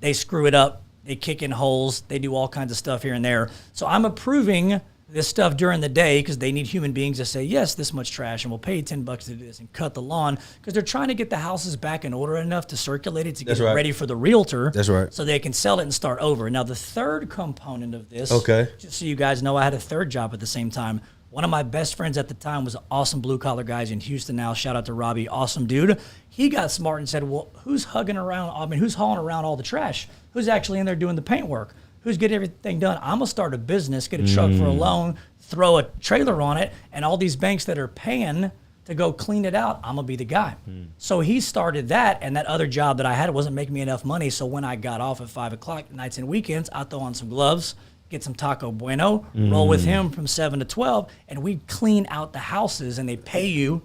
S5: They screw it up. They kick in holes. They do all kinds of stuff here and there. So I'm approving this stuff during the day because they need human beings to say, yes, this much trash, and we'll pay you $10 to do this and cut the lawn, because they're trying to get the houses back in order enough to circulate it to get it ready for the realtor.
S4: That's right.
S5: So they can sell it and start over. Now, the third component of this,
S4: okay,
S5: just so you guys know, I had a third job at the same time. One of my best friends at the time was an awesome blue-collar guy in Houston now. Shout out to Robbie, awesome dude. He got smart and said, well, who's hauling around all the trash? Who's actually in there doing the paint work? Who's getting everything done? I'm going to start a business, get a truck for a loan, throw a trailer on it, and all these banks that are paying to go clean it out, I'm going to be the guy. So he started that, and that other job that I had wasn't making me enough money, so when I got off at 5 o'clock nights and weekends, I'd throw on some gloves, get some Taco Bueno, roll with him from 7 to 12, and we'd clean out the houses, and they pay you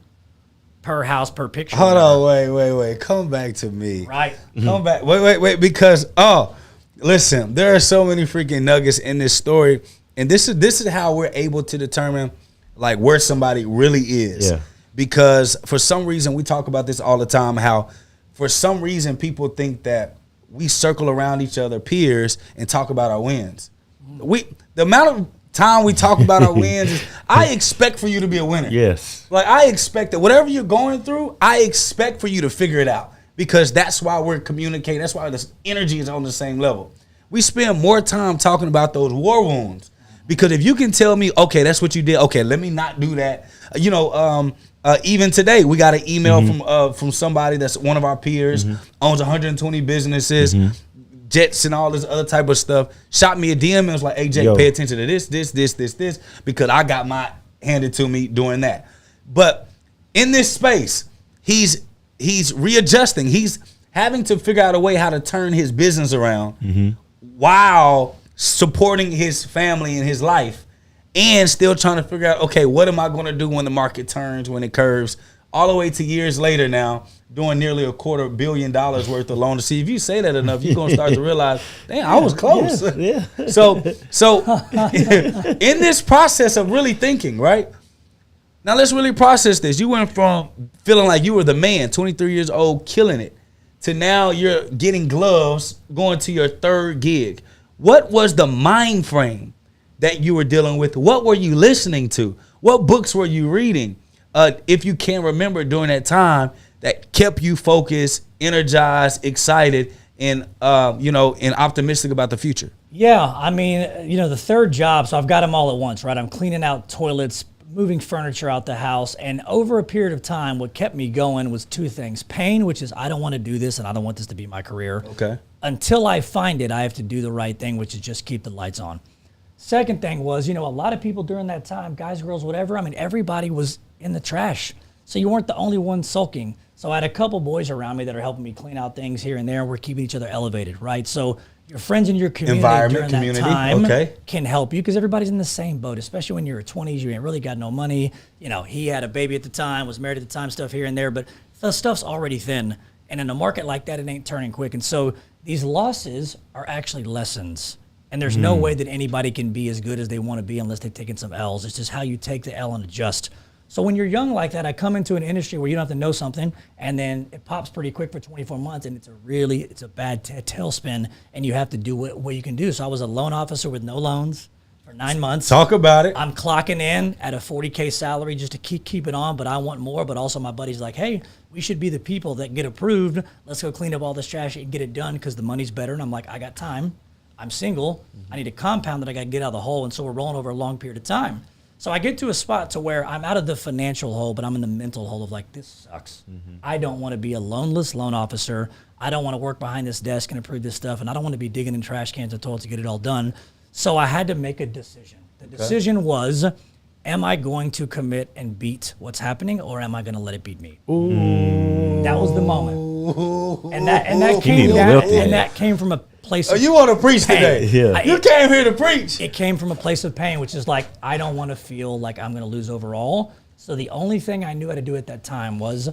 S5: per house, per picture.
S4: Hold on, wait. Come back to me.
S5: Right.
S4: Come back. Wait, because, listen, there are so many freaking nuggets in this story, and this is how we're able to determine, like, where somebody really is.
S3: Yeah.
S4: Because for some reason, we talk about this all the time, how for some reason people think that we circle around each other peers and talk about our wins. The amount of time we talk about our wins is, I expect for you to be a winner.
S3: Yes.
S4: Like, I expect that whatever you're going through, I expect for you to figure it out, because that's why we're communicating. That's why this energy is on the same level. We spend more time talking about those war wounds, because if you can tell me, okay, that's what you did. Okay, let me not do that. Even today, we got an email from somebody that's one of our peers, owns 120 businesses, jets and all this other type of stuff. Shot me a DM and was like, hey, Jake, pay attention to this, because I got my handed to me doing that. But in this space, he's readjusting. He's having to figure out a way how to turn his business around while supporting his family and his life, and still trying to figure out, okay, what am I going to do when the market turns, when it curves, all the way to years later now, doing nearly $250 million worth of loans. See, if you say that enough, you're going to start to realize, damn, I was close.
S3: Yeah.
S4: So in this process of really thinking, right? Now let's really process this. You went from feeling like you were the man, 23 years old, killing it, to now you're getting gloves, going to your third gig. What was the mind frame that you were dealing with? What were you listening to? What books were you reading? If you can remember during that time that kept you focused, energized, excited, and and optimistic about the future.
S5: Yeah, I mean, the third job, so I've got them all at once, right? I'm cleaning out toilets, moving furniture out the house, and over a period of time, what kept me going was two things. Pain, which is I don't want to do this and I don't want this to be my career.
S4: Okay.
S5: Until I find it, I have to do the right thing, which is just keep the lights on. Second thing was, a lot of people during that time, guys, girls, whatever, I mean, everybody was in the trash. So you weren't the only one sulking. So I had a couple boys around me that are helping me clean out things here and there. We're keeping each other elevated, right? So your friends in your community during that time can help you, because everybody's in the same boat, especially when you're 20s, you ain't really got no money. He had a baby at the time, was married at the time, stuff here and there, but the stuff's already thin. And in a market like that, it ain't turning quick. And so these losses are actually lessons. And there's no way that anybody can be as good as they want to be unless they've taken some L's. It's just how you take the L and adjust. So when you're young like that, I come into an industry where you don't have to know something, and then it pops pretty quick for 24 months, and it's a bad tailspin, and you have to do what you can do. So I was a loan officer with no loans for 9 months.
S4: Talk about it.
S5: I'm clocking in at a $40K salary just to keep it on, but I want more. But also my buddy's like, hey, we should be the people that get approved. Let's go clean up all this trash and get it done because the money's better. And I'm like, I got time. I'm single. I need a compound that I got to get out of the hole. And so we're rolling over a long period of time. So I get to a spot to where I'm out of the financial hole, but I'm in the mental hole of like, this sucks. I don't want to be a loanless loan officer. I don't want to work behind this desk and approve this stuff. And I don't want to be digging in trash cans and toilets to get it all done. So I had to make a decision. The decision was, am I going to commit and beat what's happening, or am I going to let it beat me? That was the moment. And that came from a place of
S4: you want to preach
S5: pain.
S4: Today?
S3: Yeah.
S4: You came here to preach.
S5: It came from a place of pain, which is like, I don't want to feel like I'm going to lose overall. So the only thing I knew how to do at that time was,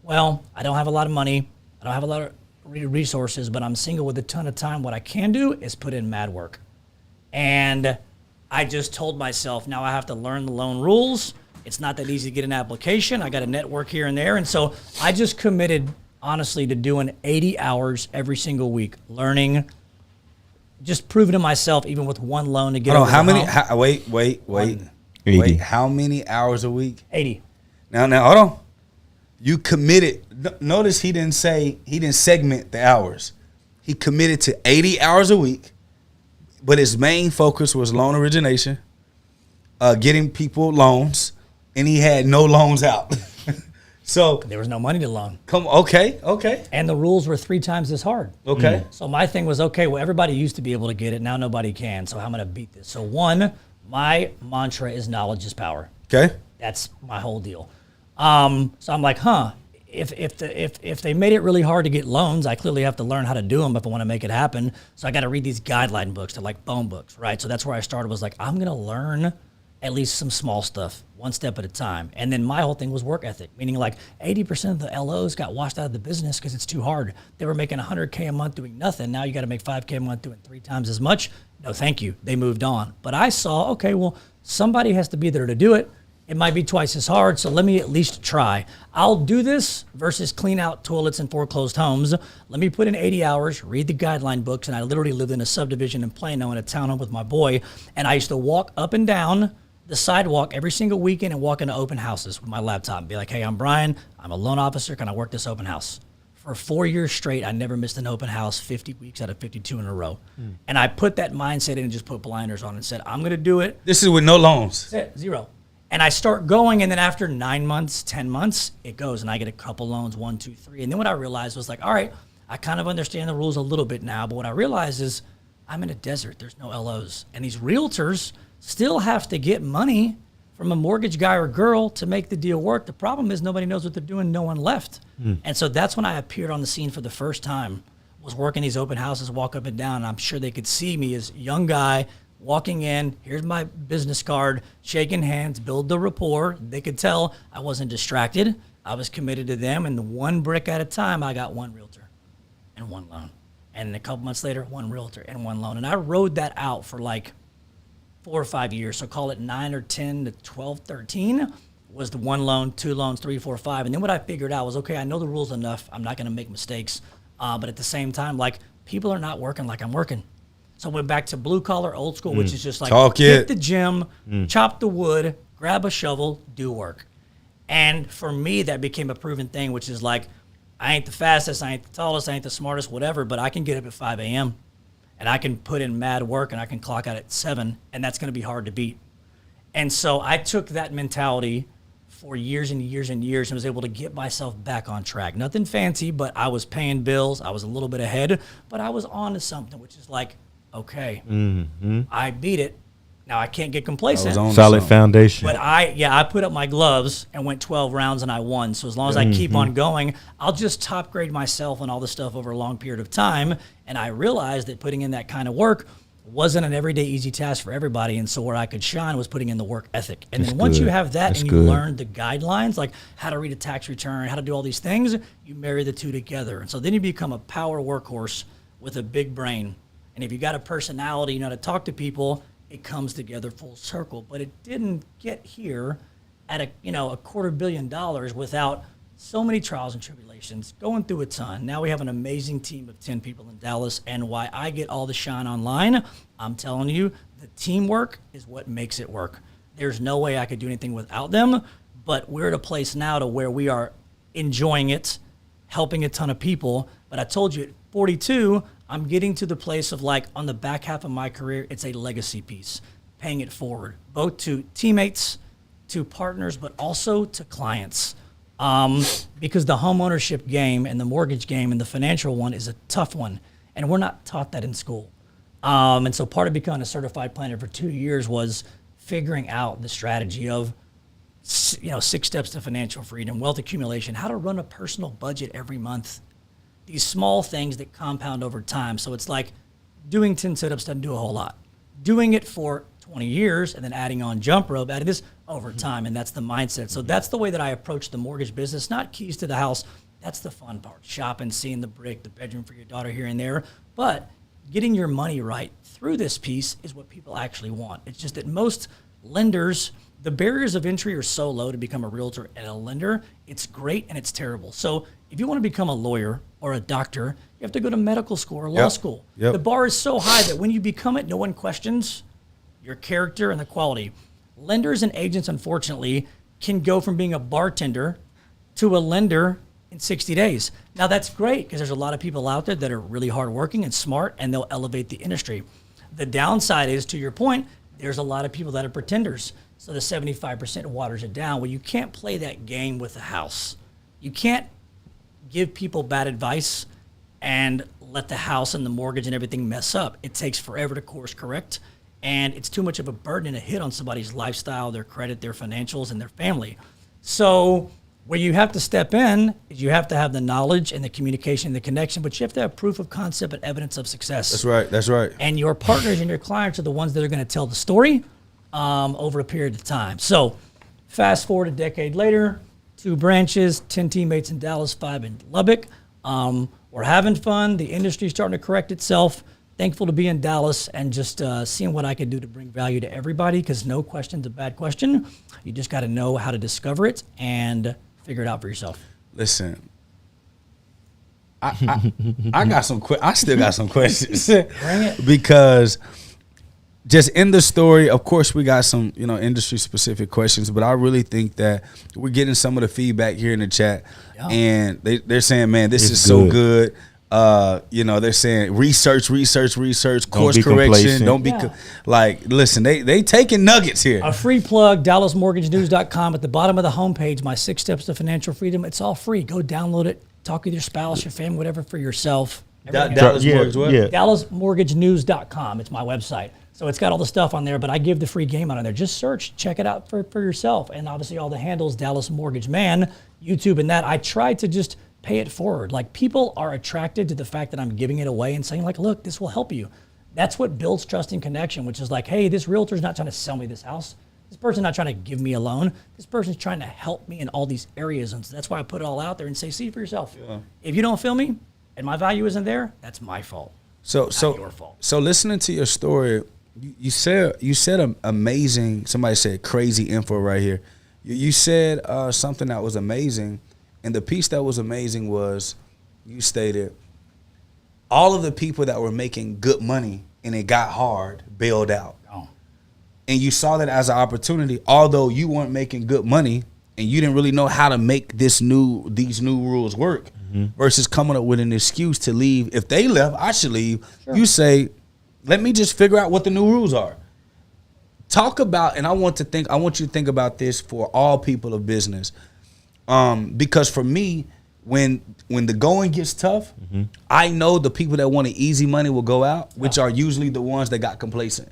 S5: well, I don't have a lot of money. I don't have a lot of resources, but I'm single with a ton of time. What I can do is put in mad work. And I just told myself, now I have to learn the loan rules. It's not that easy to get an application. I got to network here and there. And so I just committed, honestly, to doing 80 hours every single week, learning just proven to myself, even with one loan to get
S4: Hold on,
S5: over
S4: how
S5: the
S4: many?
S5: hump.
S4: Wait.
S3: 80.
S4: Wait, how many hours a week?
S5: 80.
S4: Now, hold on. You committed. Notice he didn't segment the hours. He committed to 80 hours a week, but his main focus was loan origination, getting people loans, and he had no loans out. So
S5: There was no money to loan.
S4: okay.
S5: And the rules were 3 times as hard.
S4: Okay.
S5: So my thing was, okay, well, everybody used to be able to get it. Now nobody can. So how am I going to beat this? So one, my mantra is knowledge is power.
S4: Okay.
S5: That's my whole deal. So I'm like, if they made it really hard to get loans, I clearly have to learn how to do them if I want to make it happen. So I got to read these guideline books. They're like phone books, right? So that's where I started, was like, I'm going to learn at least some small stuff, one step at a time. And then my whole thing was work ethic, meaning like 80% of the LOs got washed out of the business because it's too hard. They were making $100K a month doing nothing. Now you got to make $5K a month doing 3 times as much. No, thank you. They moved on. But I saw, okay, well, somebody has to be there to do it. It might be twice as hard, so let me at least try. I'll do this versus clean out toilets in foreclosed homes. Let me put in 80 hours, read the guideline books, and I literally lived in a subdivision in Plano in a townhome with my boy, and I used to walk up and down the sidewalk every single weekend and walk into open houses with my laptop and be like, hey, I'm Brian. I'm a loan officer. Can I work this open house? For 4 years straight, I never missed an open house, 50 weeks out of 52 in a row. And I put that mindset in and just put blinders on and said, I'm going to do it.
S4: This is with no loans.
S5: That's it, 0. And I start going, and then after 9 months, 10 months, it goes, and I get a couple loans, 1, 2, 3. And then what I realized was like, all right, I kind of understand the rules a little bit now, but what I realized is I'm in a desert. There's no LOs. And these realtors still have to get money from a mortgage guy or girl to make the deal work. The problem is nobody knows what they're doing. No one left. And so that's when I appeared on the scene for the first time, was working these open houses, walk up and down. And I'm sure they could see me as a young guy walking in. Here's my business card, shaking hands, build the rapport. They could tell I wasn't distracted. I was committed to them. And the one brick at a time, I got one realtor and one loan. And a couple months later, one realtor and one loan. And I rode that out for like 4 or 5 years. So call it 9 or 10 to 12, 13 was the 1 loan, 2 loans, 3, 4, 5. And then what I figured out was, okay, I know the rules enough. I'm not going to make mistakes. But at the same time, like, people are not working like I'm working. So I went back to blue collar, old school, which is just like hit the gym, chop the wood, grab a shovel, do work. And for me, that became a proven thing, which is like, I ain't the fastest, I ain't the tallest, I ain't the smartest, whatever, but I can get up at 5 a.m. and I can put in mad work and I can clock out at 7, and that's going to be hard to beat. And so I took that mentality for years and years and years and was able to get myself back on track. Nothing fancy, but I was paying bills. I was a little bit ahead, but I was on to something, which is like, okay, I beat it. Now I can't get complacent.
S3: Solid foundation.
S5: But I put up my gloves and went 12 rounds and I won. So as long as I keep on going, I'll just top grade myself and all this stuff over a long period of time. And I realized that putting in that kind of work wasn't an everyday easy task for everybody. And so where I could shine was putting in the work ethic. And then once you have that and you learn the guidelines, like how to read a tax return, how to do all these things, you marry the two together. And so then you become a power workhorse with a big brain. And if you got a personality, you know how to talk to people, it comes together full circle. But it didn't get here at a $250 million without so many trials and tribulations, going through a ton. Now we have an amazing team of 10 people in Dallas, and why I get all the shine online, I'm telling you, the teamwork is what makes it work. There's no way I could do anything without them, but we're at a place now to where we are enjoying it, helping a ton of people. But I told you at 42, I'm getting to the place of like on the back half of my career, it's a legacy piece, paying it forward, both to teammates, to partners, but also to clients. Because the home ownership game and the mortgage game and the financial one is a tough one. And we're not taught that in school. And so part of becoming a certified planner for 2 years was figuring out the strategy of, 6 steps to financial freedom, wealth accumulation, how to run a personal budget every month. These small things that compound over time. So it's like doing 10 sit-ups doesn't do a whole lot. Doing it for 20 years and then adding on jump rope, adding this over time, and that's the mindset. So that's the way that I approach the mortgage business, not keys to the house. That's the fun part, shopping, seeing the brick, the bedroom for your daughter here and there. But getting your money right through this piece is what people actually want. It's just that most lenders, the barriers of entry are so low to become a realtor and a lender. It's great and it's terrible. So if you want to become a lawyer or a doctor, you have to go to medical school or law school. The bar is so high that when you become it, no one questions your character and the quality. Lenders and agents, unfortunately, can go from being a bartender to a lender in 60 days. Now that's great because there's a lot of people out there that are really hardworking and smart, and they'll elevate the industry. The downside is, to your point, there's a lot of people that are pretenders. So the 75% waters it down. Well, you can't play that game with a house. You can't give people bad advice and let the house and the mortgage and everything mess up. It takes forever to course correct, and it's too much of a burden and a hit on somebody's lifestyle, their credit, their financials, and their family. So where you have to step in is you have to have the knowledge and the communication and the connection, but you have to have proof of concept and evidence of success.
S4: That's right. That's right.
S5: And your partners and your clients are the ones that are going to tell the story over a period of time. So fast forward a decade later, 2 branches, 10 teammates in Dallas, 5 in Lubbock. We're having fun. The industry's starting to correct itself. Thankful to be in Dallas and just seeing what I could do to bring value to everybody, because no question's a bad question. You just got to know how to discover it and figure it out for yourself.
S4: Listen, I got some. I still got some questions.
S5: Bring it.
S4: Because just in the story, of course, we got some industry specific questions, but I really think that we're getting some of the feedback here in the chat, and they're saying, "Man, this is so good." They're saying research, course correction. Don't be listen, they taking nuggets here.
S5: A free plug, DallasMortgageNews.com. At the bottom of the homepage, my 6 steps to financial freedom. It's all free. Go download it. Talk with your spouse, your family, whatever, for yourself.
S4: Dallas Mortgage, what?
S3: Yeah.
S5: DallasMortgageNews.com. It's my website. So it's got all the stuff on there, but I give the free game out on there. Just search, check it out for yourself. And obviously all the handles, Dallas Mortgage Man, YouTube and that. I try to just pay it forward. Like, people are attracted to the fact that I'm giving it away and saying, like, look, this will help you. That's what builds trust and connection, which is like, hey, this realtor's not trying to sell me this house. This person's not trying to give me a loan. This person's trying to help me in all these areas. And so that's why I put it all out there and say, see for yourself. Yeah. If you don't feel me and my value isn't there, that's my fault.
S4: So
S5: your fault.
S4: So listening to your story, you said amazing, somebody said crazy info right here. You said something that was amazing. And the piece that was amazing was, you stated, all of the people that were making good money and it got hard bailed out.
S5: Oh.
S4: And you saw that as an opportunity, although you weren't making good money and you didn't really know how to make these new rules work, versus coming up with an excuse to leave. If they left, I should leave. Sure. You say, let me just figure out what the new rules are. Talk about, and I want you to think about this for all people of business. Because for me, when the going gets tough, I know the people that want easy money will go out, which are usually the ones that got complacent,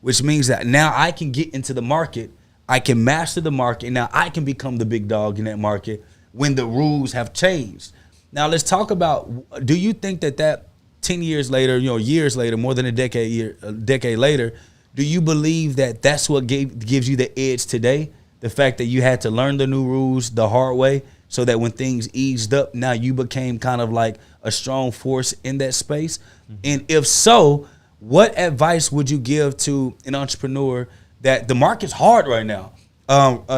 S4: which means that now I can get into the market, I can master the market, and now I can become the big dog in that market when the rules have changed. Now let's talk about, do you think that 10 years later, years later, more than a decade later, do you believe that that's what gives you the edge today? The fact that you had to learn the new rules the hard way, so that when things eased up, now you became kind of like a strong force in that space? And if so, what advice would you give to an entrepreneur that the market's hard right now?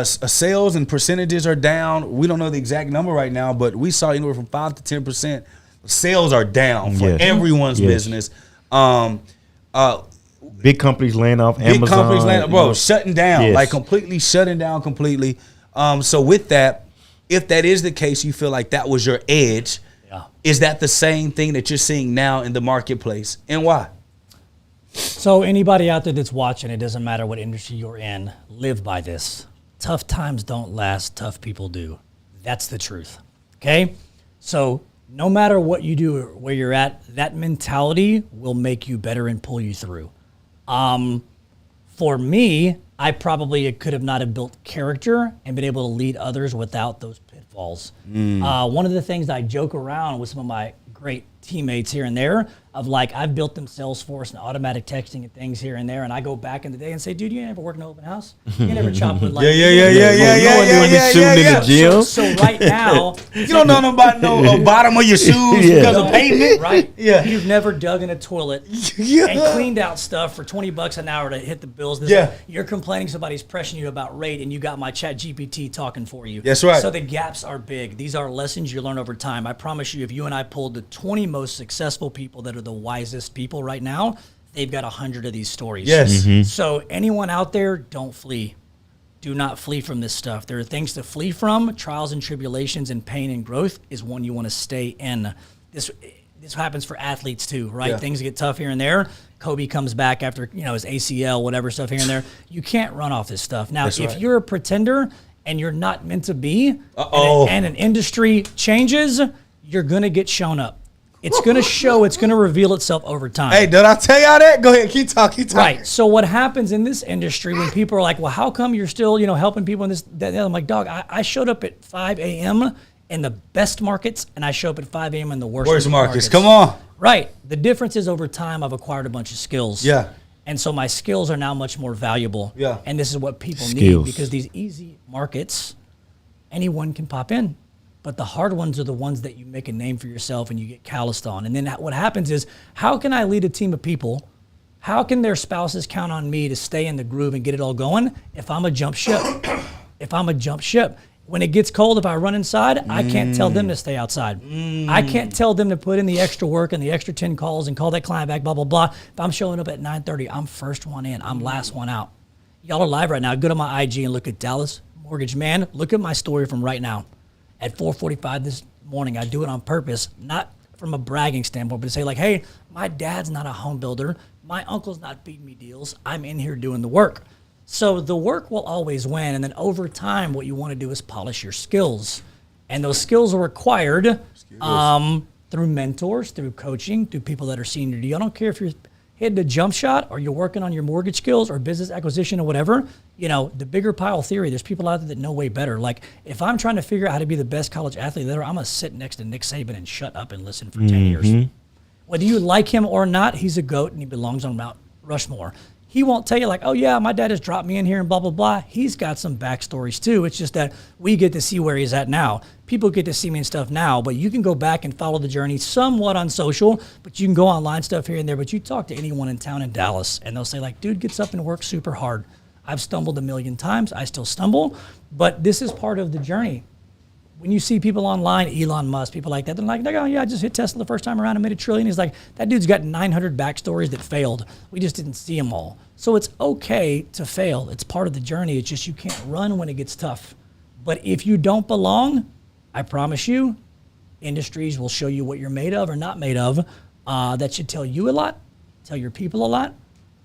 S4: Sales and percentages are down. We don't know the exact number right now, but we saw anywhere from 5 to 10%. Sales are down for everyone's business.
S3: Big companies laying off, Amazon.
S4: Shutting down, like completely shutting down completely. So with that, if that is the case, you feel like that was your edge. Yeah. Is that the same thing that you're seeing now in the marketplace, and why?
S5: So anybody out there that's watching, it doesn't matter what industry you're in, live by this. Tough times don't last, tough people do. That's the truth, okay? So no matter what you do or where you're at, that mentality will make you better and pull you through. For me, I probably could have not have built character and been able to lead others without those pitfalls. One of the things I joke around with some of my great teammates here and there of like, I've built them Salesforce and automatic texting and things here and there. And I go back in the day and say, dude, you never work in an open house? You never chop with like,
S3: shooting in the gym.
S5: So right now,
S4: You don't know about no bottom of your shoes because of pavement.
S5: Right.
S4: Yeah.
S5: You've never dug in a toilet and cleaned out stuff for $20 an hour to hit the bills. You're complaining somebody's pressing you about rate and you got my chat GPT talking for you.
S4: That's right.
S5: So the gaps are big. These are lessons you learn over time. I promise you, if you and I pulled the 20 most successful people that are the wisest people right now, they've got 100 of these stories.
S4: Yes.
S5: So anyone out there, don't flee. Do not flee from this stuff. There are things to flee from. Trials and tribulations and pain and growth is one you want to stay in. This happens for athletes too, right?
S4: Yeah.
S5: Things get tough here and there. Kobe comes back after his ACL, whatever stuff here and there. You can't run off this stuff. Now, if you're a pretender and you're not meant to be, and an industry changes, you're going to get shown up. It's going to show. It's going to reveal itself over time.
S4: Hey, did I tell y'all that? Go ahead, keep talking.
S5: Right. So what happens in this industry when people are like, well, how come you're still, helping people in this, that, I'm like, dog, I showed up at 5 a.m. in the best markets, and I show up at 5 a.m. in the worst markets.
S4: Come on.
S5: Right. The difference is over time, I've acquired a bunch of skills.
S4: Yeah.
S5: And so my skills are now much more valuable.
S4: Yeah.
S5: And this is what people
S3: Skills.
S5: need, because these easy markets, anyone can pop in. But the hard ones are the ones that you make a name for yourself and you get calloused on. And then what happens is, how can I lead a team of people? How can their spouses count on me to stay in the groove and get it all going if I'm a jump ship? When it gets cold, if I run inside, I can't tell them to stay outside. I can't tell them to put in the extra work and the extra 10 calls and call that client back, blah, blah, blah. If I'm showing up at 9:30, I'm first one in. I'm last one out. Y'all are live right now. Go to my IG and look at Dallas Mortgage Man. Look at my story from right now. At 4:45 this morning, I do it on purpose, not from a bragging standpoint, but to say like, hey, my dad's not a home builder. My uncle's not feeding me deals. I'm in here doing the work. So the work will always win. And then over time, what you want to do is polish your skills. And those skills are acquired through mentors, through coaching, through people that are senior to you. I don't care if you're hitting a jump shot or you're working on your mortgage skills or business acquisition or whatever. The bigger pile theory, there's people out there that know way better. Like, if I'm trying to figure out how to be the best college athlete there, I'm going to sit next to Nick Saban and shut up and listen for 10 years. Whether you like him or not, he's a GOAT and he belongs on Mount Rushmore. He won't tell you like, oh yeah, my dad has dropped me in here and blah, blah, blah. He's got some backstories too. It's just that we get to see where he's at now. People get to see me and stuff now, but you can go back and follow the journey somewhat on social, but you can go online stuff here and there. But you talk to anyone in town in Dallas and they'll say like, dude gets up and works super hard. I've stumbled a million times. I still stumble, but this is part of the journey. When you see people online, Elon Musk, people like that, they're like, oh yeah, I just hit Tesla the first time around and made $1 trillion. He's like, that dude's got 900 backstories that failed. We just didn't see them all. So it's okay to fail. It's part of the journey. It's just you can't run when it gets tough. But if you don't belong, I promise you, industries will show you what you're made of or not made of. That should tell you a lot, tell your people a lot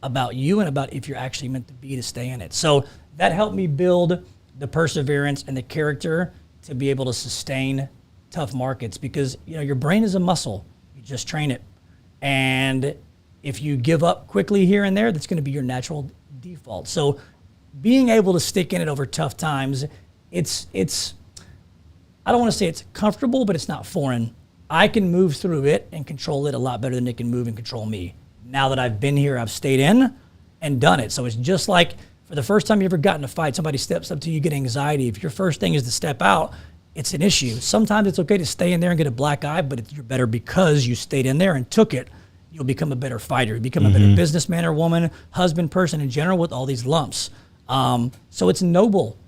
S5: about you and about if you're actually meant to be to stay in it. So that helped me build the perseverance and the character to be able to sustain tough markets, because your brain is a muscle. You just train it. And if you give up quickly here and there, that's going to be your natural default. So being able to stick in it over tough times, it's I don't want to say it's comfortable, but it's not foreign. I can move through it and control it a lot better than it can move and control me. Now that I've been here, I've stayed in and done it. So it's just like, for the first time you ever got in a fight, somebody steps up to you, get anxiety. If your first thing is to step out, it's an issue. Sometimes it's okay to stay in there and get a black eye, but you're better because you stayed in there and took it. You'll become a better fighter. You become a better businessman or woman, husband, person in general with all these lumps. So it's noble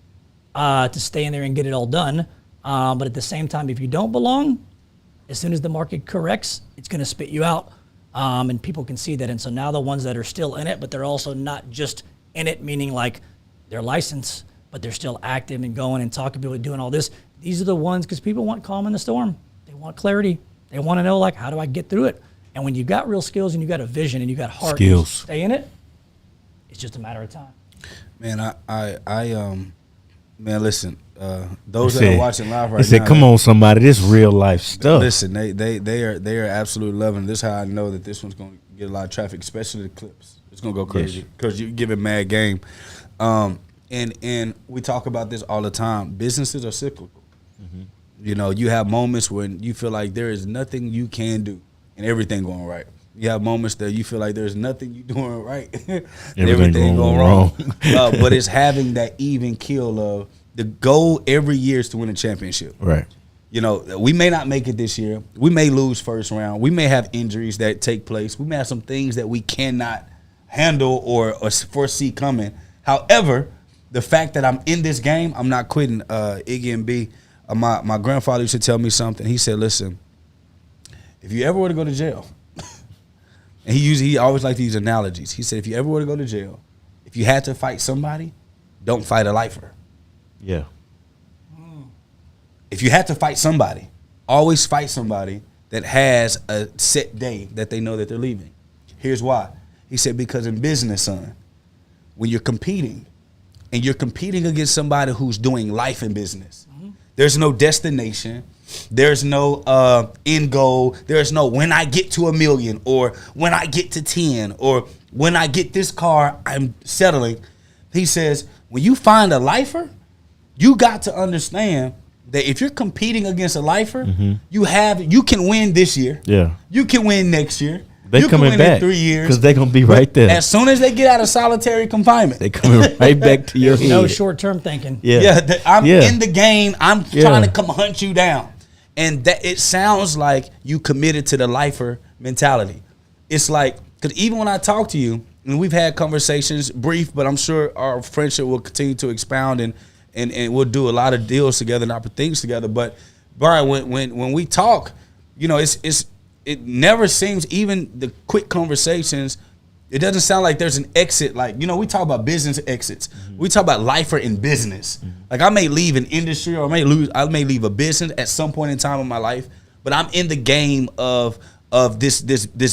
S5: to stay in there and get it all done. But at the same time, if you don't belong, as soon as the market corrects, it's going to spit you out. And people can see that. And so now the ones that are still in it, but they're also not just in it, meaning like they're licensed, but they're still active and going and talking to people and doing all this. These are the ones, because people want calm in the storm. They want clarity. They want to know, like, how do I get through it? And when you've got real skills and you got a vision and you got heart, and you stay in it, it's just a matter of time.
S4: Man, man, listen, those that are watching live right now.
S3: They said, come on, somebody, this real life stuff.
S4: Listen, they are absolutely loving it. This is how I know that this one's going to get a lot of traffic, especially the clips. It's going to go crazy because you give it mad game. And we talk about this all the time. Businesses are cyclical. You have moments when you feel like there is nothing you can do. and everything going right. You have moments that you feel like there's nothing you doing right, and
S3: Everything going wrong.
S4: But it's having that even keel of the goal every year is to win a championship.
S3: Right.
S4: You know, we may not make it this year. We may lose first round. We may have injuries that take place. We may have some things that we cannot handle or foresee coming. However, the fact that I'm in this game, I'm not quitting. Iggy and B, my grandfather used to tell me something. He said, listen, if you ever were to go to jail, and he always liked to use analogies. He said, if you ever were to go to jail, if you had to fight somebody, don't fight a lifer.
S3: Yeah.
S4: If you had to fight somebody, always fight somebody that has a set day that they know that they're leaving. Here's why. He said, because in business, son, when you're competing, and you're competing against somebody who's doing life in business, there's no destination. There's no end goal. There's no when I get to 1 million or when I get to 10 or when I get this car, I'm settling. He says, when you find a lifer, you got to understand that if you're competing against a lifer, you can win this year.
S3: Yeah.
S4: You can win next year.
S3: They
S4: you
S3: coming
S4: can win
S3: back
S4: in 3 years.
S3: because they're going to be right there.
S4: As soon as they get out of solitary confinement,
S3: They coming right back to your head.
S5: No short-term thinking.
S3: Yeah.
S4: I'm in the game. I'm trying to come hunt you down. And that it sounds like you committed to the lifer mentality. It's like, because even when I talk to you, and we've had conversations, brief, but I'm sure our friendship will continue to expound and we'll do a lot of deals together and other things together. But Brian, when we talk, you know, it never seems, even the quick conversations, it doesn't sound like there's an exit. Like, you know, we talk about business exits. We talk about lifer in business. Like, I may leave an industry or I may leave a business at some point in time in my life, but I'm in the game of this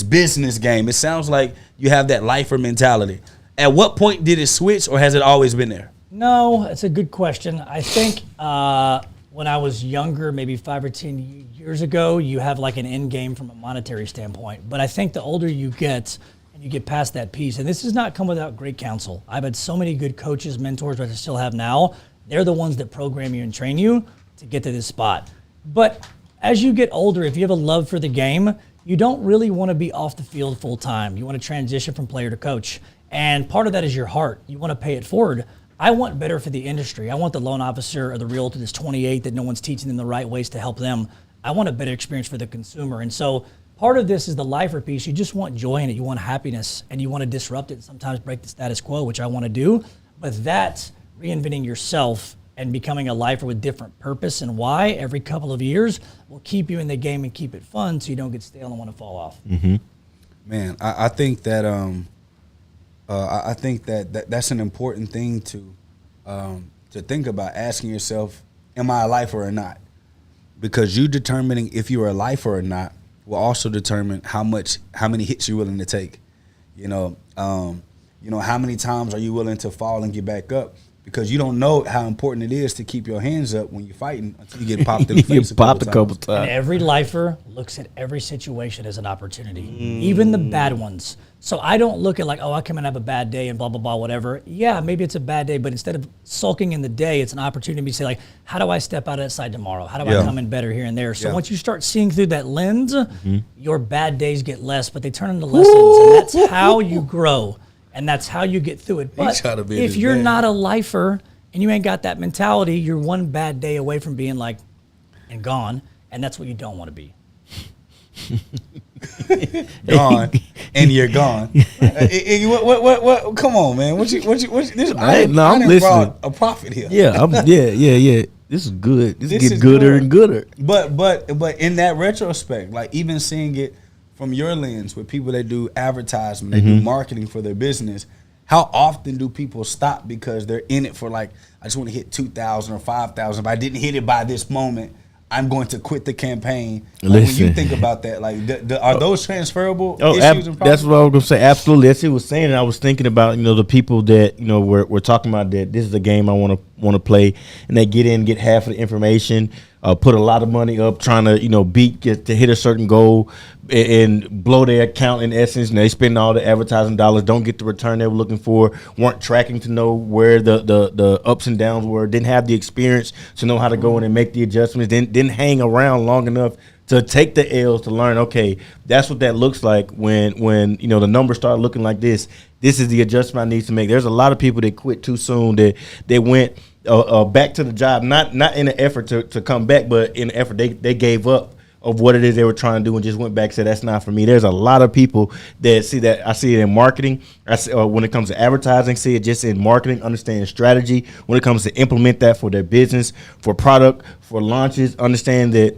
S4: business game. It sounds like you have that lifer mentality. At what point did it switch, or has it always been there?
S5: No, it's a good question. I think when I was younger, maybe 5 or 10 years ago, you have like an end game from a monetary standpoint. But I think the older you get, and you get past that piece, and this has not come without great counsel. I've had so many good coaches, mentors, that I still have now. They're the ones that program you and train you to get to this spot. But as you get older, if you have a love for the game, you don't really want to be off the field full time. You want to transition from player to coach. And part of that is your heart. You want to pay it forward. I want better for the industry. I want the loan officer or the realtor that's 28 that no one's teaching them the right ways to help them. I want a better experience for the consumer. And so part of this is the lifer piece. You just want joy in it. You want happiness, and you want to disrupt it and sometimes break the status quo, which I want to do. But that's reinventing yourself and becoming a lifer with different purpose and why every couple of years will keep you in the game and keep it fun so you don't get stale and want to fall off.
S4: Man, I think that that's an important thing to think about, asking yourself, am I a lifer or not? Because you determining if you're a lifer or not will also determine how many hits you're willing to take. You know, how many times are you willing to fall and get back up? Because you don't know how important it is to keep your hands up when you're fighting until you get popped in the face
S3: a couple times.
S5: And every lifer looks at every situation as an opportunity, even the bad ones. So I don't look at like, oh, I come and have a bad day and blah, blah, blah, whatever. Yeah, maybe it's a bad day, but instead of sulking in the day, it's an opportunity to say like, how do I step out of that side tomorrow? How do I come in better here and there? So once you start seeing through that lens, your bad days get less, but they turn into lessons. And that's how you grow. And that's how you get through it. But if you're not a lifer and you ain't got that mentality, you're one bad day away from being like, and gone. And that's what you don't want to be.
S4: Gone, and you're gone. What? Come on, man. What you? This,
S3: I'm
S4: listening. Brought a prophet here.
S3: Yeah, yeah. This is good. This gets gooder and gooder.
S4: But in that retrospect, like even seeing it from your lens with people that do advertisement, they do marketing for their business, how often do people stop because they're in it for like, I just want to hit 2,000 or 5,000. If I didn't hit it by this moment, I'm going to quit the campaign. Like, when you think about that, like, are those transferable issues and problems?
S3: That's what I was going to say. Absolutely. That's what he was saying. And I was thinking about, the people that, we're talking about that this is a game I want to play, and they get half of the information, put a lot of money up trying to, get to hit a certain goal and blow their account in essence, and they spend all the advertising dollars, don't get the return they were looking for, weren't tracking to know where the ups and downs were, didn't have the experience to know how to go in and make the adjustments, didn't hang around long enough to take the L's, to learn, okay, that's what that looks like when you know the numbers start looking like this. This is the adjustment I need to make. There's a lot of people that quit too soon, that they went back to the job, not in an effort to come back, but in an effort they gave up of what it is they were trying to do and just went back and said, that's not for me. There's a lot of people that see that. I see it in marketing. I see, when it comes to advertising, see it just in marketing, understanding strategy. When it comes to implement that for their business, for product, for launches, understand that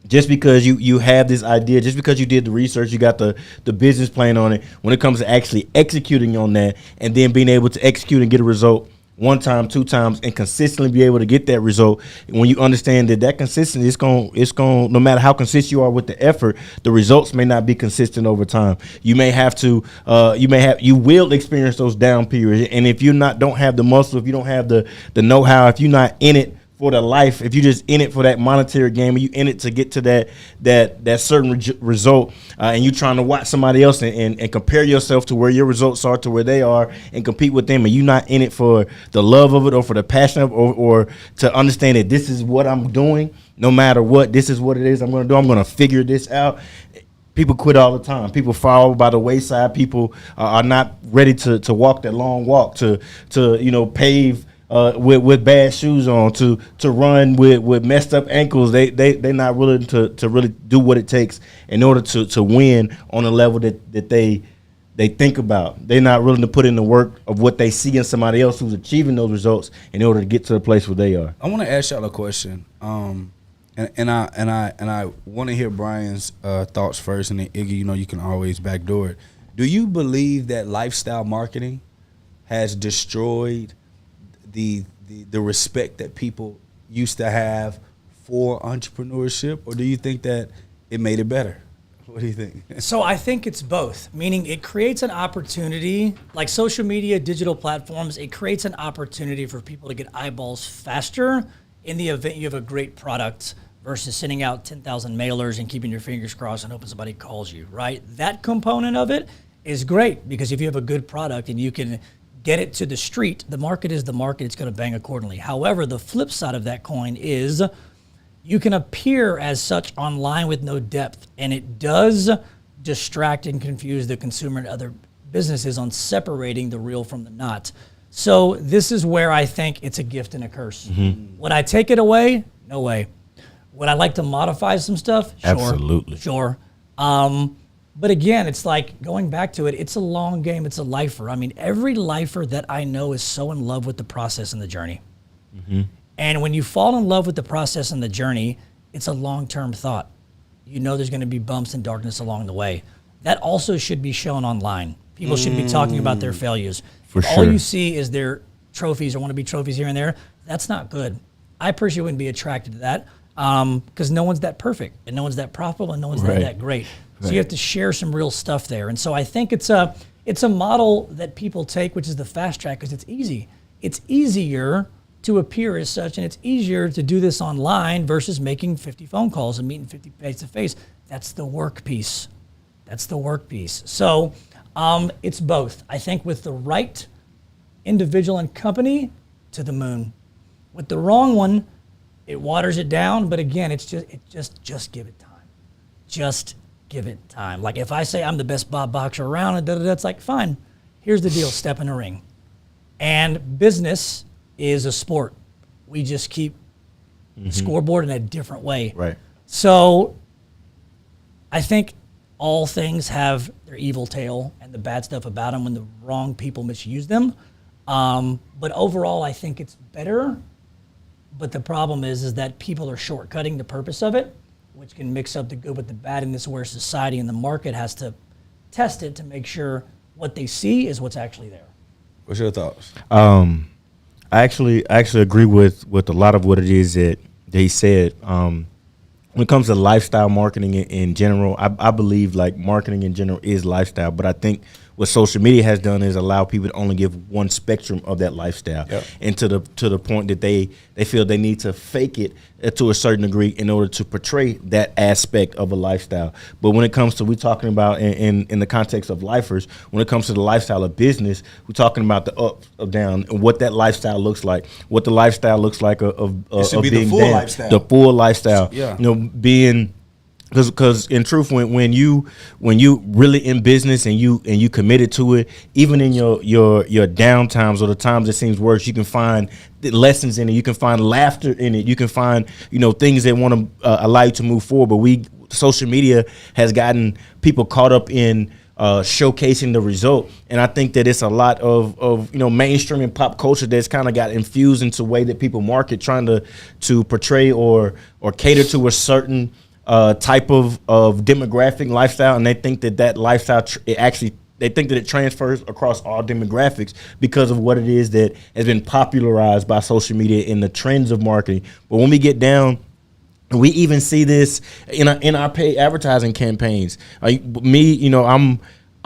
S3: just because you have this idea, just because you did the research, you got the business plan on it, when it comes to actually executing on that and then being able to execute and get a result, 1 time, 2 times, and consistently be able to get that result. When you understand that consistency it's going no matter how consistent you are with the effort, the results may not be consistent over time. You may have to you will experience those down periods, and if you don't have the muscle, if you don't have the know-how, if you're not in it for the life, if you're just in it for that monetary game, you in it to get to that certain result, and you're trying to watch somebody else and compare yourself to where your results are to where they are and compete with them, and you're not in it for the love of it or for the passion of it, or to understand that this is what I'm doing, no matter what, this is what it is I'm going to do, I'm going to figure this out. People quit all the time. People fall by the wayside. People are not ready to walk that long walk, to pave with bad shoes on, to run with messed up ankles. They're not willing to really do what it takes in order to win on a level that they think about. They're not willing to put in the work of what they see in somebody else who's achieving those results in order to get to the place where they are.
S4: I want to ask y'all a question, and I want to hear Brian's thoughts first, and then Iggy, you can always backdoor it. Do you believe that lifestyle marketing has destroyed the respect that people used to have for entrepreneurship, or do you think that it made it better? What do you think?
S5: So I think it's both, meaning it creates an opportunity, like social media, digital platforms, it creates an opportunity for people to get eyeballs faster in the event you have a great product versus sending out 10,000 mailers and keeping your fingers crossed and hoping somebody calls you, right? That component of it is great, because if you have a good product and you can get it to the street, the market is the market, it's going to bang accordingly. However, the flip side of that coin is you can appear as such online with no depth, and it does distract and confuse the consumer and other businesses on separating the real from the not. So this is where I think it's a gift and a curse. Mm-hmm. Would I take it away? No way. Would I like to modify some stuff? Sure.
S3: Absolutely.
S5: Sure. But again, it's like going back to it, it's a long game, it's a lifer. I mean, every lifer that I know is so in love with the process and the journey. Mm-hmm. And when you fall in love with the process and the journey, it's a long-term thought. You know there's going to be bumps and darkness along the way. That also should be shown online. People should be talking about their failures.
S3: For
S5: if
S3: sure.
S5: all you see is their trophies or want to be trophies here and there, that's not good. I personally wouldn't be attracted to that because no one's that perfect, and no one's that profitable, and no one's that great. So you have to share some real stuff there. And so I think it's a model that people take, which is the fast track, because it's easy. It's easier to appear as such, and it's easier to do this online versus making 50 phone calls and meeting 50 face-to-face. That's the work piece. So it's both. I think with the right individual and company, to the moon. With the wrong one, it waters it down. But again, just give it time. Just give it time. Like if I say I'm the best Bob boxer around, and it's like, fine, here's the deal, step in the ring. And business is a sport. We just keep scoreboard in a different way.
S3: Right.
S5: So I think all things have their evil tail and the bad stuff about them when the wrong people misuse them. But overall, I think it's better. But the problem is that people are shortcutting the purpose of it, which can mix up the good with the bad, and this is where society and the market has to test it to make sure what they see is what's actually there.
S4: What's your thoughts?
S3: I actually agree with a lot of what it is that he said. When it comes to lifestyle marketing in general, I believe like marketing in general is lifestyle, but I think what social media has done is allow people to only give one spectrum of that lifestyle, and to the point that they feel they need to fake it to a certain degree in order to portray that aspect of a lifestyle. But when it comes to, we're talking about in the context of lifers, when it comes to the lifestyle of business, we're talking about the up or down and what that lifestyle looks like, what the lifestyle looks like of
S4: it should be
S3: being
S4: the full lifestyle.
S3: the full lifestyle,
S4: Yeah.
S3: being Because in truth, when you really in business and you committed to it, even in your down times or the times it seems worse, you can find the lessons in it. You can find laughter in it. You can find things that want to allow you to move forward. But social media has gotten people caught up in showcasing the result, and I think that it's a lot of mainstream and pop culture that's kind of got infused into the way that people market, trying to portray or cater to a certain type of demographic lifestyle, and they think that lifestyle they think that it transfers across all demographics because of what it is that has been popularized by social media and the trends of marketing. But when we get down, we even see this in our paid advertising campaigns. I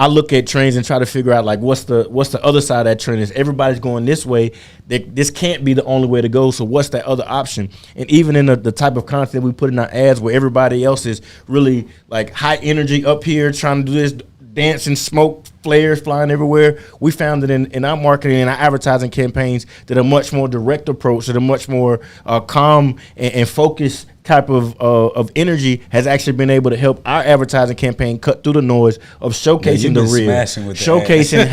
S3: look at trends and try to figure out like what's the other side of that trend. Is everybody's going this way? This can't be the only way to go. So what's that other option? And even in the type of content we put in our ads, where everybody else is really like high energy up here trying to do this dance and smoke flares flying everywhere, we found that in our marketing and our advertising campaigns that a much more direct approach, that a much more calm and focused type of energy has actually been able to help our advertising campaign cut through the noise of showcasing the real, showcasing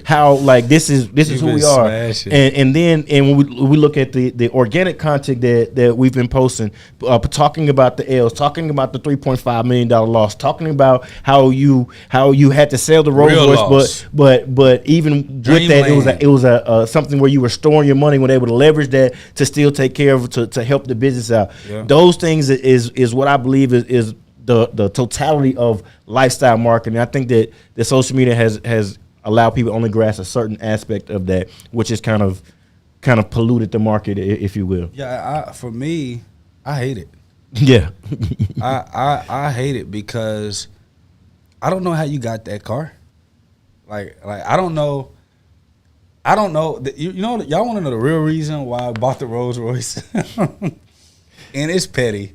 S3: how like this is who we are. And then when we look at the organic content that we've been posting, talking about the L's, talking about the $3.5 million loss, talking about how you had to sell the Rolls Royce, but even with that, it was a something where you were storing your money, were able to leverage that to still take care of to help the business out. Yeah. Those things is what I believe is the totality of lifestyle marketing. I think that the social media has allowed people to only grasp a certain aspect of that, which is kind of polluted the market, if you will.
S4: Yeah, for me, I hate it.
S3: Yeah,
S4: I hate it because I don't know how you got that car. Like I don't know. Y'all want to know the real reason why I bought the Rolls Royce? And it's petty.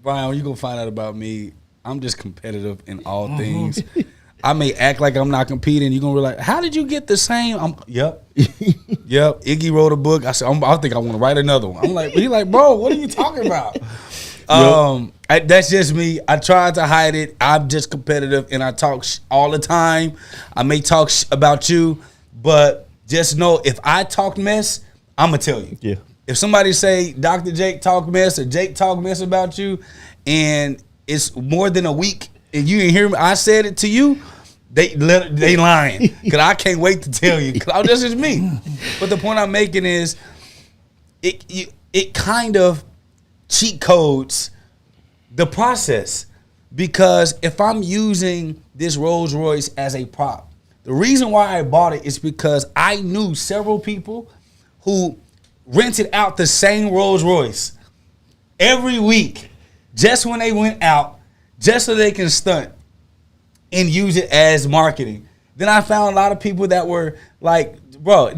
S4: Brian, you're going to find out about me. I'm just competitive in all things. I may act like I'm not competing. You're going to be like, how did you get the same? Yep. Iggy wrote a book. I said, I think I want to write another one. I'm like, he's like, bro, what are you talking about? That's just me. I tried to hide it. I'm just competitive, and I talk all the time. I may talk about you, but just know if I talk mess, I'm going to tell you. Yeah. If somebody say Dr. Jake talk mess or Jake talk mess about you, and it's more than a week and you didn't hear me, I said it to you, they lying. Because I can't wait to tell you. Because that's just me. But the point I'm making is it kind of cheat codes the process. Because if I'm using this Rolls Royce as a prop, the reason why I bought it is because I knew several people who rented out the same Rolls Royce every week just when they went out, just so they can stunt and use it as marketing. Then I found a lot of people that were like, bro,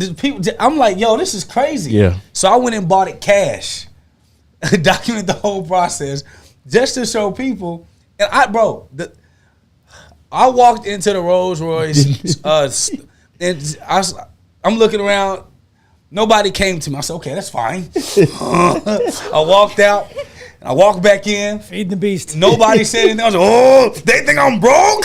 S4: I'm like, yo, this is crazy. Yeah. So I went and bought it cash, documented the whole process just to show people. And I walked into the Rolls Royce and I'm looking around. Nobody came to me. I said, okay, that's fine. I walked out. I walked back in.
S5: Feed the beast.
S4: Nobody said anything. I was like, oh, they think I'm broke?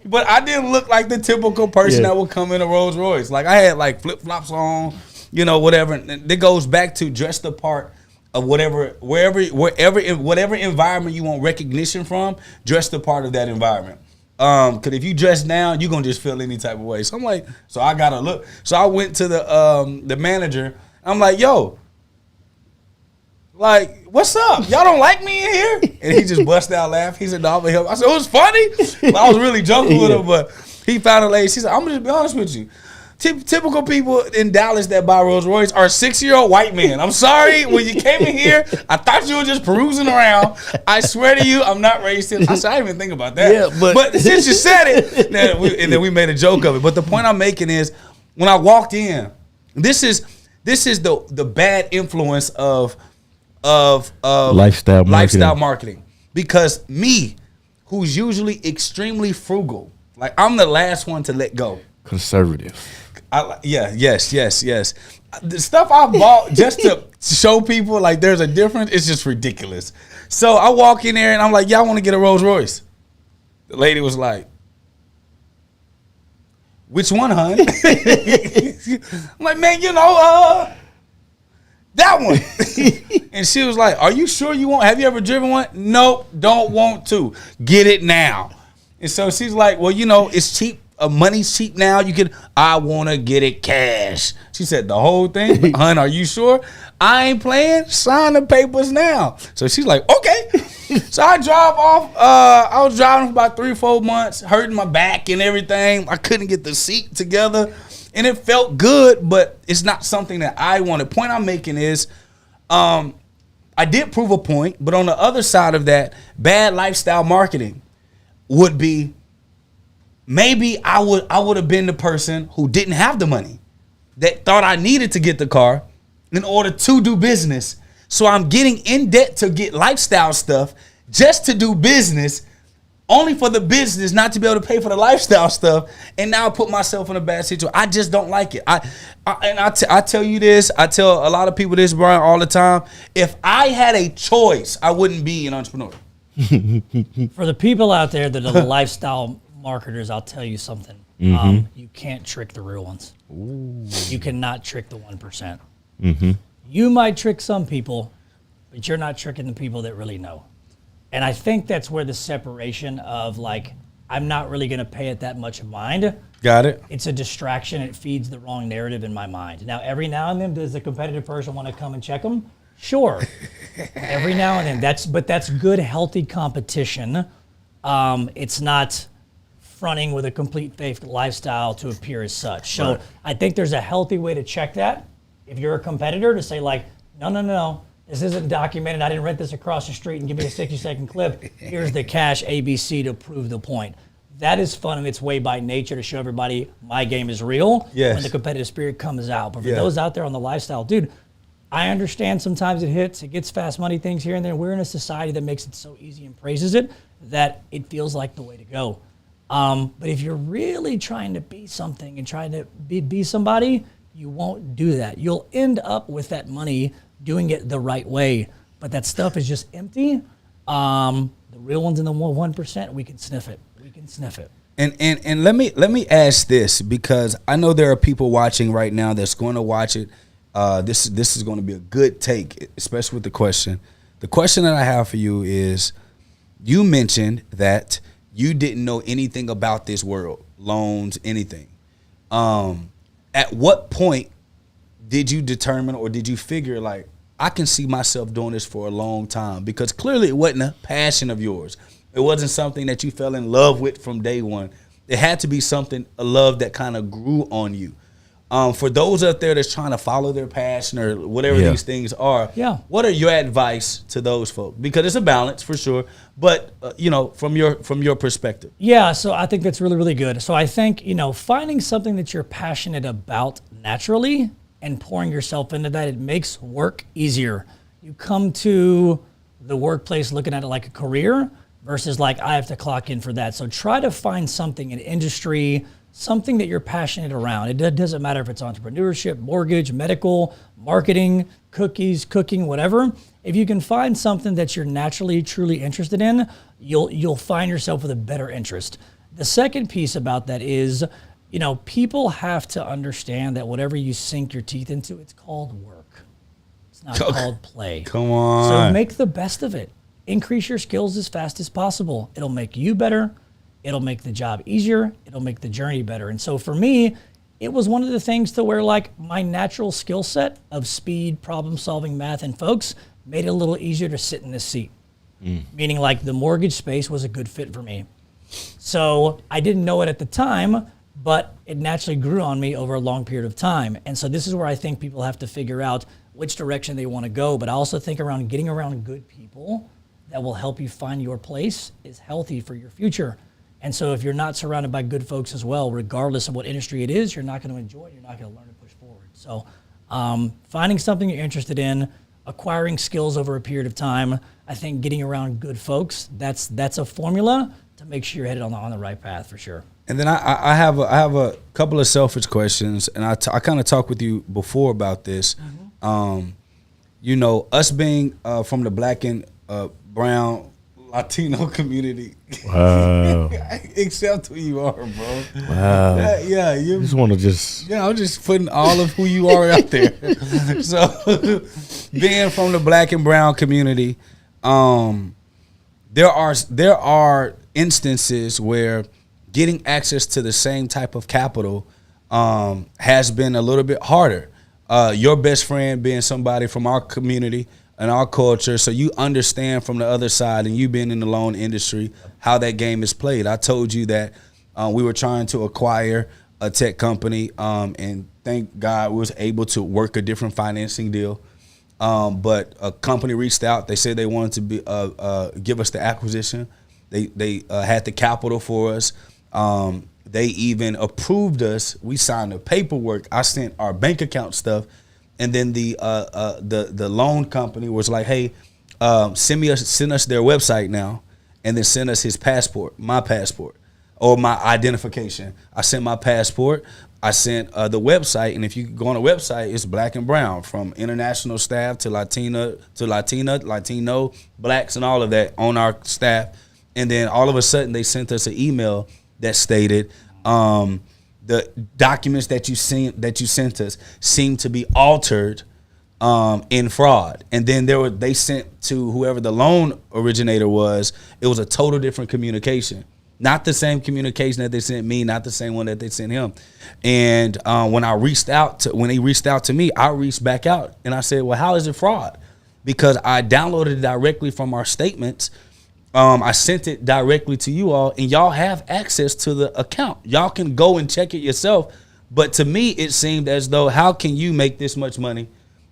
S4: But I didn't look like the typical person that would come in a Rolls Royce. Like I had like flip-flops on, whatever. And it goes back to dress the part of whatever environment you want recognition from, dress the part of that environment. Cause if you dress down, you're gonna just feel any type of way. So I'm like, so I gotta look. So I went to the manager. I'm like, yo, like, what's up? Y'all don't like me in here? And he just busted out laughing. He said, no, I'm gonna help. I said, it was funny. But I was really joking with him, but he found a lady. She said, I'm gonna just be honest with you. Typical people in Dallas that buy Rolls Royce are 6-year-old white men. I'm sorry, when you came in here, I thought you were just perusing around. I swear to you, I'm not racist. I said, I didn't even think about that. Yeah, but since you said it, then we made a joke of it. But the point I'm making is, when I walked in, this is the bad influence of lifestyle marketing. Because me, who's usually extremely frugal, like I'm the last one to let go.
S3: Conservative.
S4: Yes. the stuff I bought just to show people like there's a difference, it's just ridiculous. So I walk in there and I'm like, y'all want to get a Rolls Royce? The lady was like, which one, hun? I'm like, man, that one. And she was like, are you sure you want? Have you ever driven one? Nope, don't want to. Get it now. And so she's like, well, it's cheap. Money's cheap now. I want to get it cash. She said the whole thing. Hun, are you sure? I ain't playing. Sign the papers now. So she's like, okay. So I drive off. I was driving for about 3 or 4 months, hurting my back and everything. I couldn't get the seat together. And it felt good, but it's not something that I want. The point I'm making is I did prove a point, but on the other side of that, bad lifestyle marketing would be maybe I would have been the person who didn't have the money, that thought I needed to get the car in order to do business. So I'm getting in debt to get lifestyle stuff just to do business, only for the business not to be able to pay for the lifestyle stuff. And now I put myself in a bad situation. I just don't like it. I tell you this, I tell a lot of people this, Brian, all the time. If I had a choice, I wouldn't be an entrepreneur.
S5: For the people out there that are the lifestyle marketers, I'll tell you something. You can't trick the real ones. Ooh. You cannot trick the 1%. Mm-hmm. You might trick some people, but you're not tricking the people that really know. And I think that's where the separation of like, I'm not really going to pay it that much mind.
S4: Got it.
S5: It's a distraction. It feeds the wrong narrative in my mind. Now, every now and then, does the competitive person want to come and check them? Sure. Every now and then. But that's good, healthy competition. It's not fronting with a complete fake lifestyle to appear as such. So right. I think there's a healthy way to check that. If you're a competitor, to say like, no, this isn't documented. I didn't rent this across the street and give me a 60-second clip. Here's the cash ABC to prove the point. That is fun in its way by nature to show everybody my game is real when the competitive spirit comes out. But for those out there on the lifestyle, dude, I understand sometimes it hits, it gets fast money things here and there. We're in a society that makes it so easy and praises it that it feels like the way to go. But if you're really trying to be something and trying to be somebody, you won't do that. You'll end up with that money doing it the right way, but that stuff is just empty. The real ones in the 1%, we can sniff it. And
S4: let me ask this, because I know there are people watching right now that's going to watch it. This is going to be a good take, especially with the question. The question that I have for you is, you mentioned that you didn't know anything about this world, loans, anything. At what point did you determine, or did you figure like, I can see myself doing this for a long time? Because clearly it wasn't a passion of yours. It wasn't something that you fell in love with from day one. It had to be something, a love that kind of grew on you. For those out there that's trying to follow their passion or whatever these things are, what are your advice to those folks? Because it's a balance for sure, but from your perspective.
S5: Yeah, so I think that's really, really good. So I think, finding something that you're passionate about naturally and pouring yourself into that, it makes work easier. You come to the workplace looking at it like a career versus like, I have to clock in for that. So try to find something in industry, something that you're passionate around. It doesn't matter if it's entrepreneurship, mortgage, medical, marketing, cookies, cooking, whatever. If you can find something that you're naturally, truly interested in, you'll find yourself with a better interest. The second piece about that is, people have to understand that whatever you sink your teeth into, it's called work. It's not called play.
S4: Come on.
S5: So make the best of it. Increase your skills as fast as possible. It'll make you better. It'll make the job easier. It'll make the journey better. And so for me, it was one of the things to where like my natural skill set of speed, problem solving, math, and folks made it a little easier to sit in this seat. Meaning like the mortgage space was a good fit for me. So I didn't know it at the time, but it naturally grew on me over a long period of time. And so this is where I think people have to figure out which direction they want to go. But I also think around getting around good people that will help you find your place is healthy for your future. And so if you're not surrounded by good folks as well, regardless of what industry it is, you're not going to enjoy it. You're not going to learn to push forward. So finding something you're interested in, acquiring skills over a period of time, I think getting around good folks, that's a formula to make sure you're headed on the right path for sure.
S4: And then I have a couple of selfish questions, and I kind of talked with you before about this. You know, us being from the Black and brown Latino community.
S3: Wow.
S4: Accept who you are, bro.
S3: Wow.
S4: Yeah, you
S3: just want to just.
S4: Yeah, I'm just putting all of who you are out there. So, being from the Black and brown community, there are instances where getting access to the same type of capital has been a little bit harder. Your best friend being somebody from our community and our culture, so you understand from the other side, and you been in the loan industry, how that game is played. I told you that we were trying to acquire a tech company, and thank God we was able to work a different financing deal. But a company reached out. They said they wanted to be give us the acquisition. They had the capital for us. They even approved us. We signed the paperwork. I sent our bank account stuff. And then the loan company was like, hey, send us their website now, and then send us his passport, my passport, or my identification. I sent my passport. I sent the website, and if you go on the website, it's Black and brown, from international staff to Latino, blacks, and all of that on our staff. And then all of a sudden, they sent us an email that stated, the documents that you sent us seem to be altered in fraud. And then they sent to whoever the loan originator was. It was a total different communication. Not the same communication that they sent me, not the same one that they sent him. And when he reached out to me, I reached back out and I said, well, how is it fraud? Because I downloaded it directly from our statements. I sent it directly to you all, and y'all have access to the account. Y'all can go and check it yourself. But to me, it seemed as though, how can you make this much money?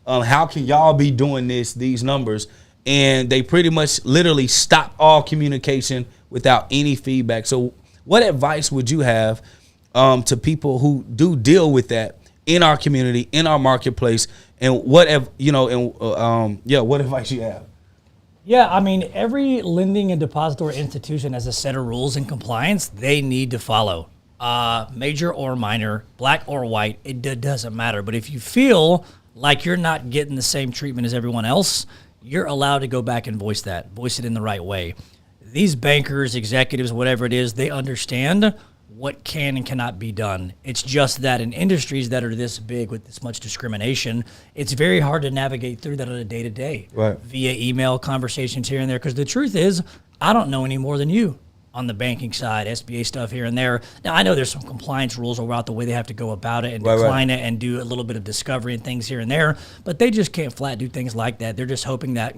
S4: How can y'all be doing these numbers? And they pretty much literally stopped all communication without any feedback. So what advice would you have to people who do deal with that in our community, in our marketplace, and what advice you have?
S5: Yeah, I mean, every lending and depository institution has a set of rules and compliance they need to follow. Major or minor, black or white, it doesn't matter. But if you feel like you're not getting the same treatment as everyone else, you're allowed to go back and voice it in the right way. These bankers, executives, whatever it is, they understand what can and cannot be done. It's just that in industries that are this big with this much discrimination, it's very hard to navigate through that on a day-to-day,
S4: right,
S5: via email conversations here and there. Because the truth is, I don't know any more than you on the banking side, SBA stuff here and there. Now, I know there's some compliance rules about the way they have to go about it and decline it and do a little bit of discovery and things here and there, but they just can't flat do things like that. They're just hoping that,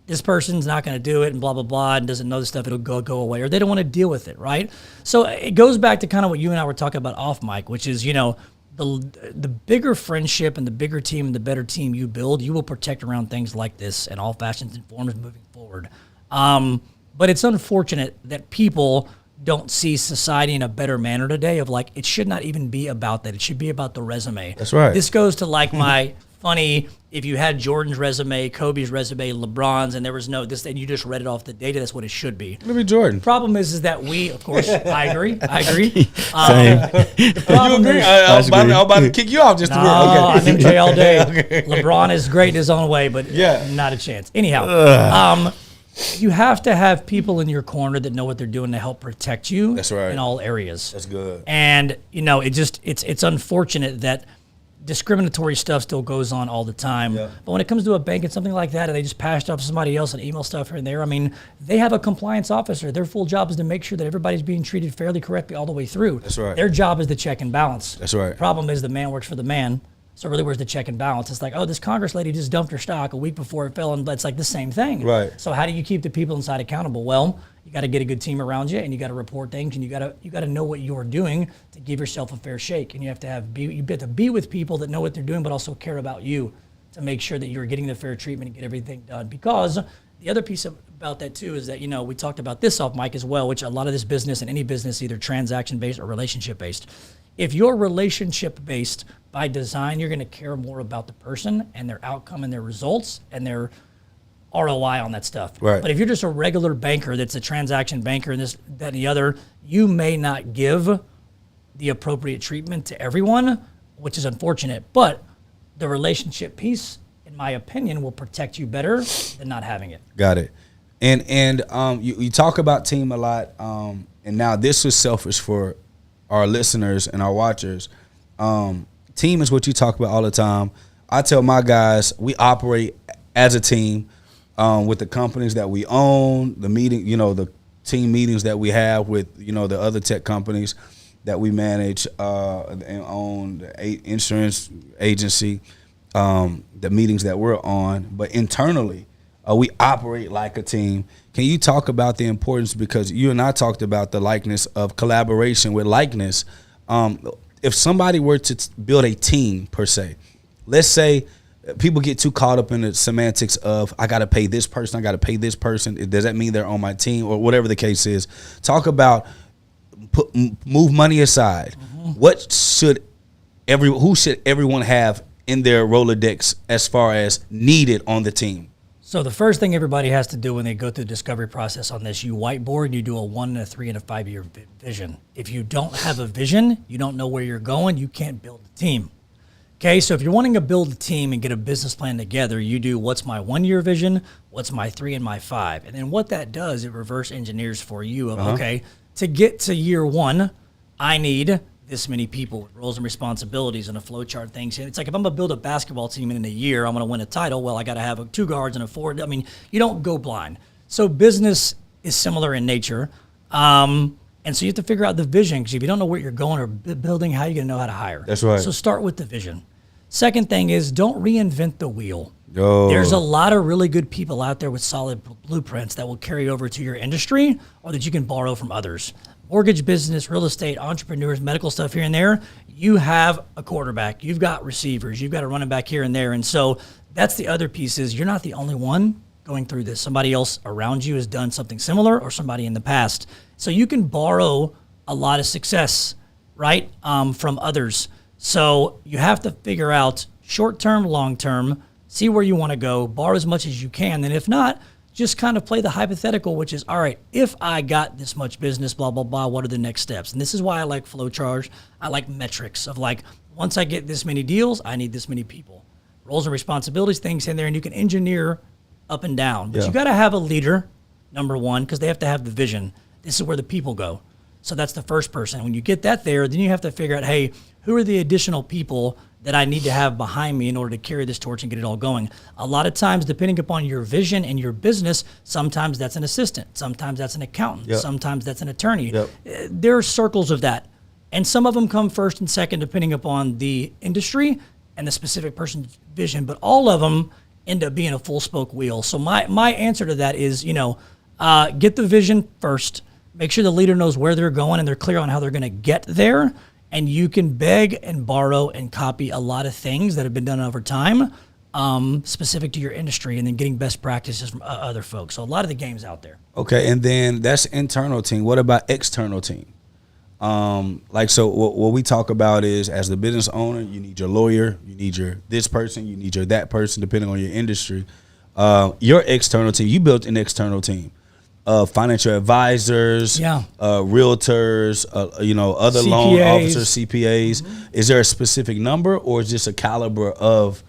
S5: this person's not going to do it and blah, blah, blah, and doesn't know the stuff, it'll go away, or they don't want to deal with it, right? So it goes back to kind of what you and I were talking about off mic, which is, the bigger friendship and the bigger team and the better team you build, you will protect around things like this in all fashions and forms moving forward. But it's unfortunate that people don't see society in a better manner today of like, it should not even be about that. It should be about the resume.
S4: That's right.
S5: This goes to like my funny, if you had Jordan's resume, Kobe's resume, LeBron's, and there was no this, and you just read it off the data, that's what it should be.
S4: Let me Jordan.
S5: Problem is that we, of course, I agree.
S3: Same.
S5: The problem
S4: You agree?
S5: is,
S4: I'm about to kick you off just a bit.
S5: I'm
S4: Okay.
S5: MJ all day.
S4: Okay.
S5: LeBron is great in his own way, but not a chance. Anyhow, you have to have people in your corner that know what they're doing to help protect you.
S4: That's right.
S5: In all areas.
S4: That's good.
S5: And it's unfortunate that discriminatory stuff still goes on all the time.
S4: Yeah.
S5: But when it comes to a bank and something like that, and they just passed off to somebody else and email stuff here and there, I mean, they have a compliance officer. Their full job is to make sure that everybody's being treated fairly, correctly all the way through.
S4: That's right.
S5: Their job is to check and balance.
S4: That's right.
S5: The problem is the man works for the man. So really, where's the check and balance? It's like, oh, this Congress lady just dumped her stock a week before it fell, and it's like the same thing.
S4: Right.
S5: So how do you keep the people inside accountable? Well, you got to get a good team around you, and you got to report things, and you got to know what you're doing to give yourself a fair shake. And you have to be with people that know what they're doing, but also care about you to make sure that you're getting the fair treatment and get everything done. Because the other piece about that too is that we talked about this off mic as well, which a lot of this business and any business, either transaction based or relationship based. If you're relationship based by design, you're going to care more about the person and their outcome and their results and their ROI on that stuff.
S4: Right.
S5: But if you're just a regular banker that's a transaction banker and this, that, and the other, you may not give the appropriate treatment to everyone, which is unfortunate. But the relationship piece, in my opinion, will protect you better than not having it.
S4: Got it. And you talk about team a lot, and now this is selfish for our listeners and our watchers. Team is what you talk about all the time. I tell my guys we operate as a team with the companies that we own, the the team meetings that we have with the other tech companies that we manage and own, the insurance agency, the meetings that we're on. But internally, we operate like a team. Can you talk about the importance, because you and I talked about the likeness of collaboration with likeness. If somebody were to build a team per se, let's say people get too caught up in the semantics of I got to pay this person, I got to pay this person. Does that mean they're on my team or whatever the case is? Talk about move money aside. What should who should everyone have in their Rolodex as far as needed on the team?
S5: So the first thing everybody has to do when they go through the discovery process on this, you whiteboard and you do a 1 and a 3 and a 5 year vision. If you don't have a vision, you don't know where you're going, you can't build a team. Okay, so if you're wanting to build a team and get a business plan together, you do what's my 1 year vision, what's my 3 and my 5. And then what that does, it reverse engineers for you of, okay, to get to year 1, I need this many people with roles and responsibilities and a flow chart things. And it's like if I'm going to build a basketball team in a year, I'm going to win a title, well, I got to have 2 guards and a forward. I mean, you don't go blind. So business is similar in nature. And so you have to figure out the vision, because if you don't know where you're going or building, how are you going to know how to hire?
S4: That's right.
S5: So start with the vision. Second thing is don't reinvent the wheel.
S4: Oh.
S5: There's a lot of really good people out there with solid blueprints that will carry over to your industry or that you can borrow from others. Mortgage business, real estate, entrepreneurs, medical stuff here and there. You have a quarterback. You've got receivers. You've got a running back here and there. And so that's the other piece is you're not the only one going through this. Somebody else around you has done something similar or somebody in the past. So you can borrow a lot of success, right, from others. So you have to figure out short-term, long-term, see where you want to go, borrow as much as you can. And if not, just kind of play the hypothetical, which is, all right, if I got this much business, blah, blah, blah, what are the next steps? And this is why I like flow charts. I like metrics of like, once I get this many deals, I need this many people. Roles and responsibilities, things in there, and you can engineer up and down. But you got to have a leader, number one, because they have to have the vision. This is where the people go. So that's the first person. When you get that there, then you have to figure out, hey, who are the additional people that I need to have behind me in order to carry this torch and get it all going? A lot of times, depending upon your vision and your business, sometimes that's an assistant, sometimes that's an accountant, sometimes that's an attorney. There are circles of that. And some of them come first and second, depending upon the industry and the specific person's vision, but all of them end up being a full spoke wheel. So my answer to that is, get the vision first, make sure the leader knows where they're going and they're clear on how they're going to get there. And you can beg and borrow and copy a lot of things that have been done over time, specific to your industry, and then getting best practices from other folks. So a lot of the game's out there.
S4: Okay, and then that's internal team. What about external team? So what we talk about is, as the business owner, you need your lawyer, you need your this person, you need your that person, depending on your industry. Your external team, you built an external team. Financial advisors, realtors, other
S5: CPAs.
S4: loan officers, CPAs. Is there a specific number, or is this a caliber of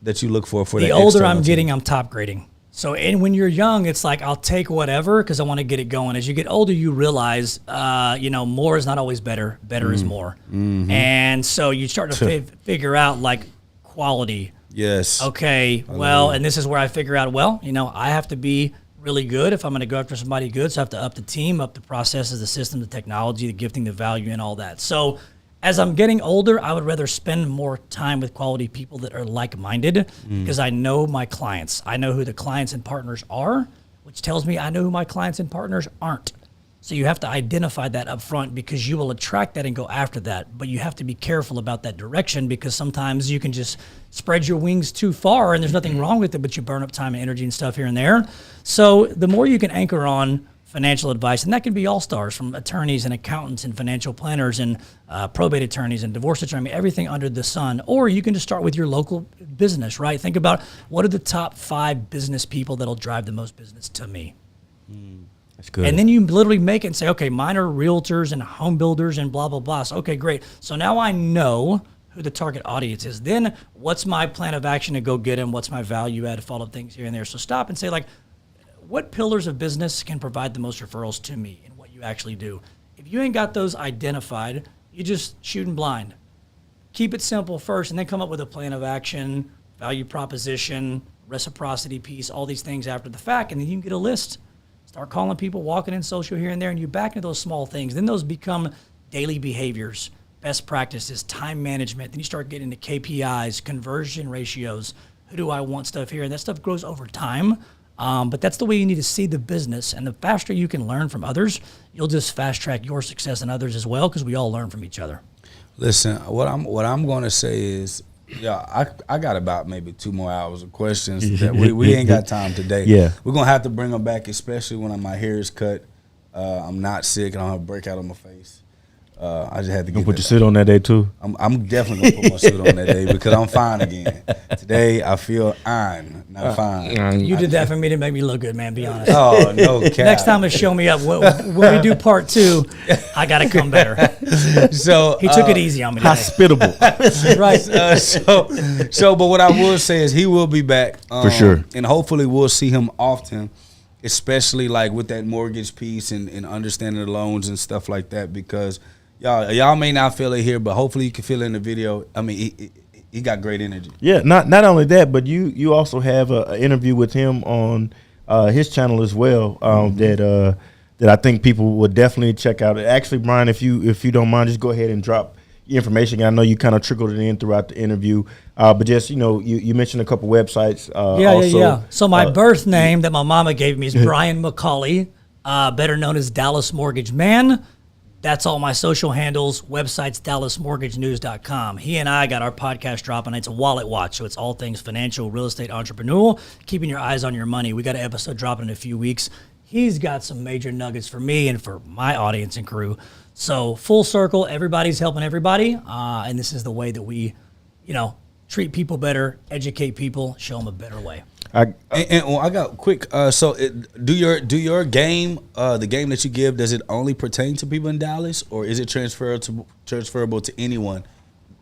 S4: that you look for
S5: the older I'm getting, I'm top grading. So, and when you're young, it's like I'll take whatever because I want to get it going. As you get older, you realize, more is not always better. Better is more, and so you start to figure out like quality.
S4: Yes.
S5: Okay. And this is where I figure out. I have to be really good if I'm going to go after somebody good. So I have to up the team, up the processes, the system, the technology, the gifting, the value, and all that. So as I'm getting older, I would rather spend more time with quality people that are like-minded because I know my clients. I know who the clients and partners are, which tells me I know who my clients and partners aren't. So you have to identify that up front because you will attract that and go after that. But you have to be careful about that direction because sometimes you can just spread your wings too far and there's nothing wrong with it, but you burn up time and energy and stuff here and there. So the more you can anchor on financial advice, and that can be all stars, from attorneys and accountants and financial planners and probate attorneys and divorce attorneys, everything under the sun. Or you can just start with your local business, right? Think about what are the top 5 business people that'll drive the most business to me.
S3: That's good.
S5: And then you literally make it and say, okay, mine are realtors and home builders and blah, blah, blah. So, okay, great. So now I know who the target audience is. Then what's my plan of action to go get them? What's my value add, follow things here and there? So stop and say, like, what pillars of business can provide the most referrals to me and what you actually do? If you ain't got those identified, you're just shooting blind. Keep it simple first and then come up with a plan of action, value proposition, reciprocity piece, all these things after the fact, and then you can get a list. Start calling people, walking in social here and there, and you back into those small things. Then those become daily behaviors, best practices, time management. Then you start getting into KPIs, conversion ratios. Who do I want stuff here? And that stuff grows over time. But that's the way you need to see the business. And the faster you can learn from others, you'll just fast track your success and others as well, because we all learn from each other.
S4: Listen, what I'm going to say is, I got about maybe 2 more hours of questions that we ain't got time today.
S3: Yeah,
S4: we're gonna have to bring them back, especially when my hair is cut. I'm not sick. I don't have a breakout on my face. I just had to get.
S3: Put your suit on that day too.
S4: I'm definitely gonna put my suit on that day because I'm fine again. Today I feel iron, not fine.
S5: You did that for me to make me look good, man. Be honest.
S4: Oh no! Cap.
S5: Next time to show me up. When we do part 2, I gotta come better.
S4: So
S5: he took it easy on me today.
S3: Hospitable,
S5: right?
S4: But what I will say is he will be back
S3: for sure,
S4: and hopefully we'll see him often, especially like with that mortgage piece and understanding the loans and stuff like that, because. Y'all may not feel it here, but hopefully you can feel it in the video. I mean, he got great energy.
S3: Yeah, not only that, but you also have an interview with him on his channel as well. That I think people would definitely check out. Actually, Brian, if you don't mind, just go ahead and drop your information. I know you kind of trickled it in throughout the interview, but just you mentioned a couple websites.
S5: Yeah. So my birth name that my mama gave me is Brian McCauley, better known as Dallas Mortgage Man. That's all my social handles. Website's DallasMortgageNews.com. He and I got our podcast dropping. It's a wallet watch, so it's all things financial, real estate, entrepreneurial, keeping your eyes on your money. We got an episode dropping in a few weeks. He's got some major nuggets for me and for my audience and crew. So full circle, everybody's helping everybody, and this is the way that we, treat people better, educate people, show them a better way.
S4: I got quick. Do your game, the game that you give, does it only pertain to people in Dallas, or is it transferable to anyone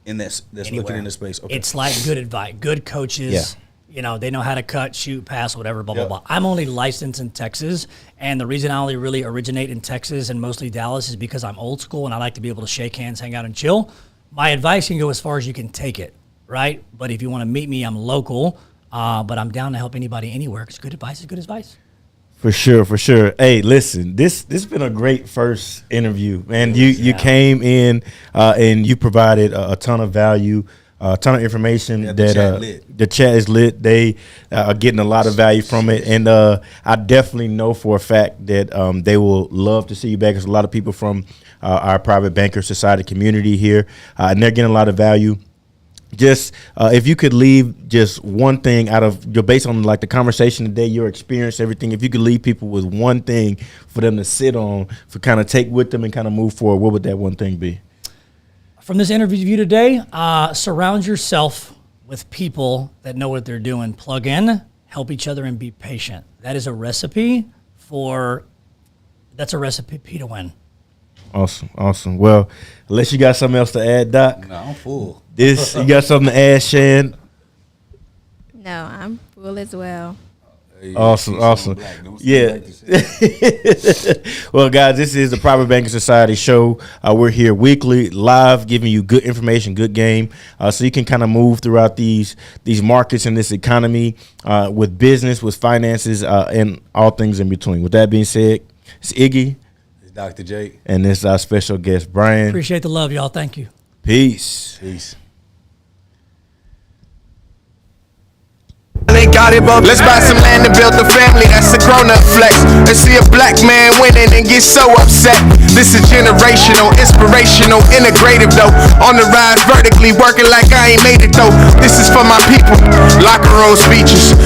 S4: that's looking in the space? Okay.
S5: It's like good advice, good coaches. Yeah. They know how to cut, shoot, pass, whatever, blah, blah, blah. I'm only licensed in Texas, and the reason I only really originate in Texas and mostly Dallas is because I'm old school and I like to be able to shake hands, hang out, and chill. My advice can go as far as you can take it, right? But if you want to meet me, I'm local. But I'm down to help anybody anywhere because good advice is good advice.
S3: For sure. Hey, listen, this has been a great first interview, man. You came in and you provided a ton of value, a ton of information. The chat is lit. They are getting a lot of value from it, and I definitely know for a fact that they will love to see you back. There's a lot of people from our Private Banker Society community here, and they're getting a lot of value. Just if you could leave just one thing out of based on like the conversation today, your experience, everything, if you could leave people with one thing for them to sit on, for kind of take with them and kind of move forward, what would that one thing be?
S5: From this interview today, surround yourself with people that know what they're doing. Plug in, help each other, and be patient. That is a recipe to win.
S3: Awesome. Well, unless you got something else to add, Doc.
S4: No, I'm full.
S3: You got something to add, Shan?
S2: No, I'm full as well.
S3: Awesome. Yeah. Well, guys, this is the Private Banking Society show. We're here weekly, live, giving you good information, good game, so you can kind of move throughout these markets and this economy with business, with finances, and all things in between. With that being said, it's Iggy.
S4: It's Dr. Jake.
S3: And this is our special guest, Brian.
S5: Appreciate the love, y'all. Thank you.
S3: Peace.
S1: Let's buy some land and build a family, that's a grown-up flex. And see a black man winning and get so upset. This is generational, inspirational, integrative though. On the rise vertically, working like I ain't made it though. This is for my people, locker room speeches.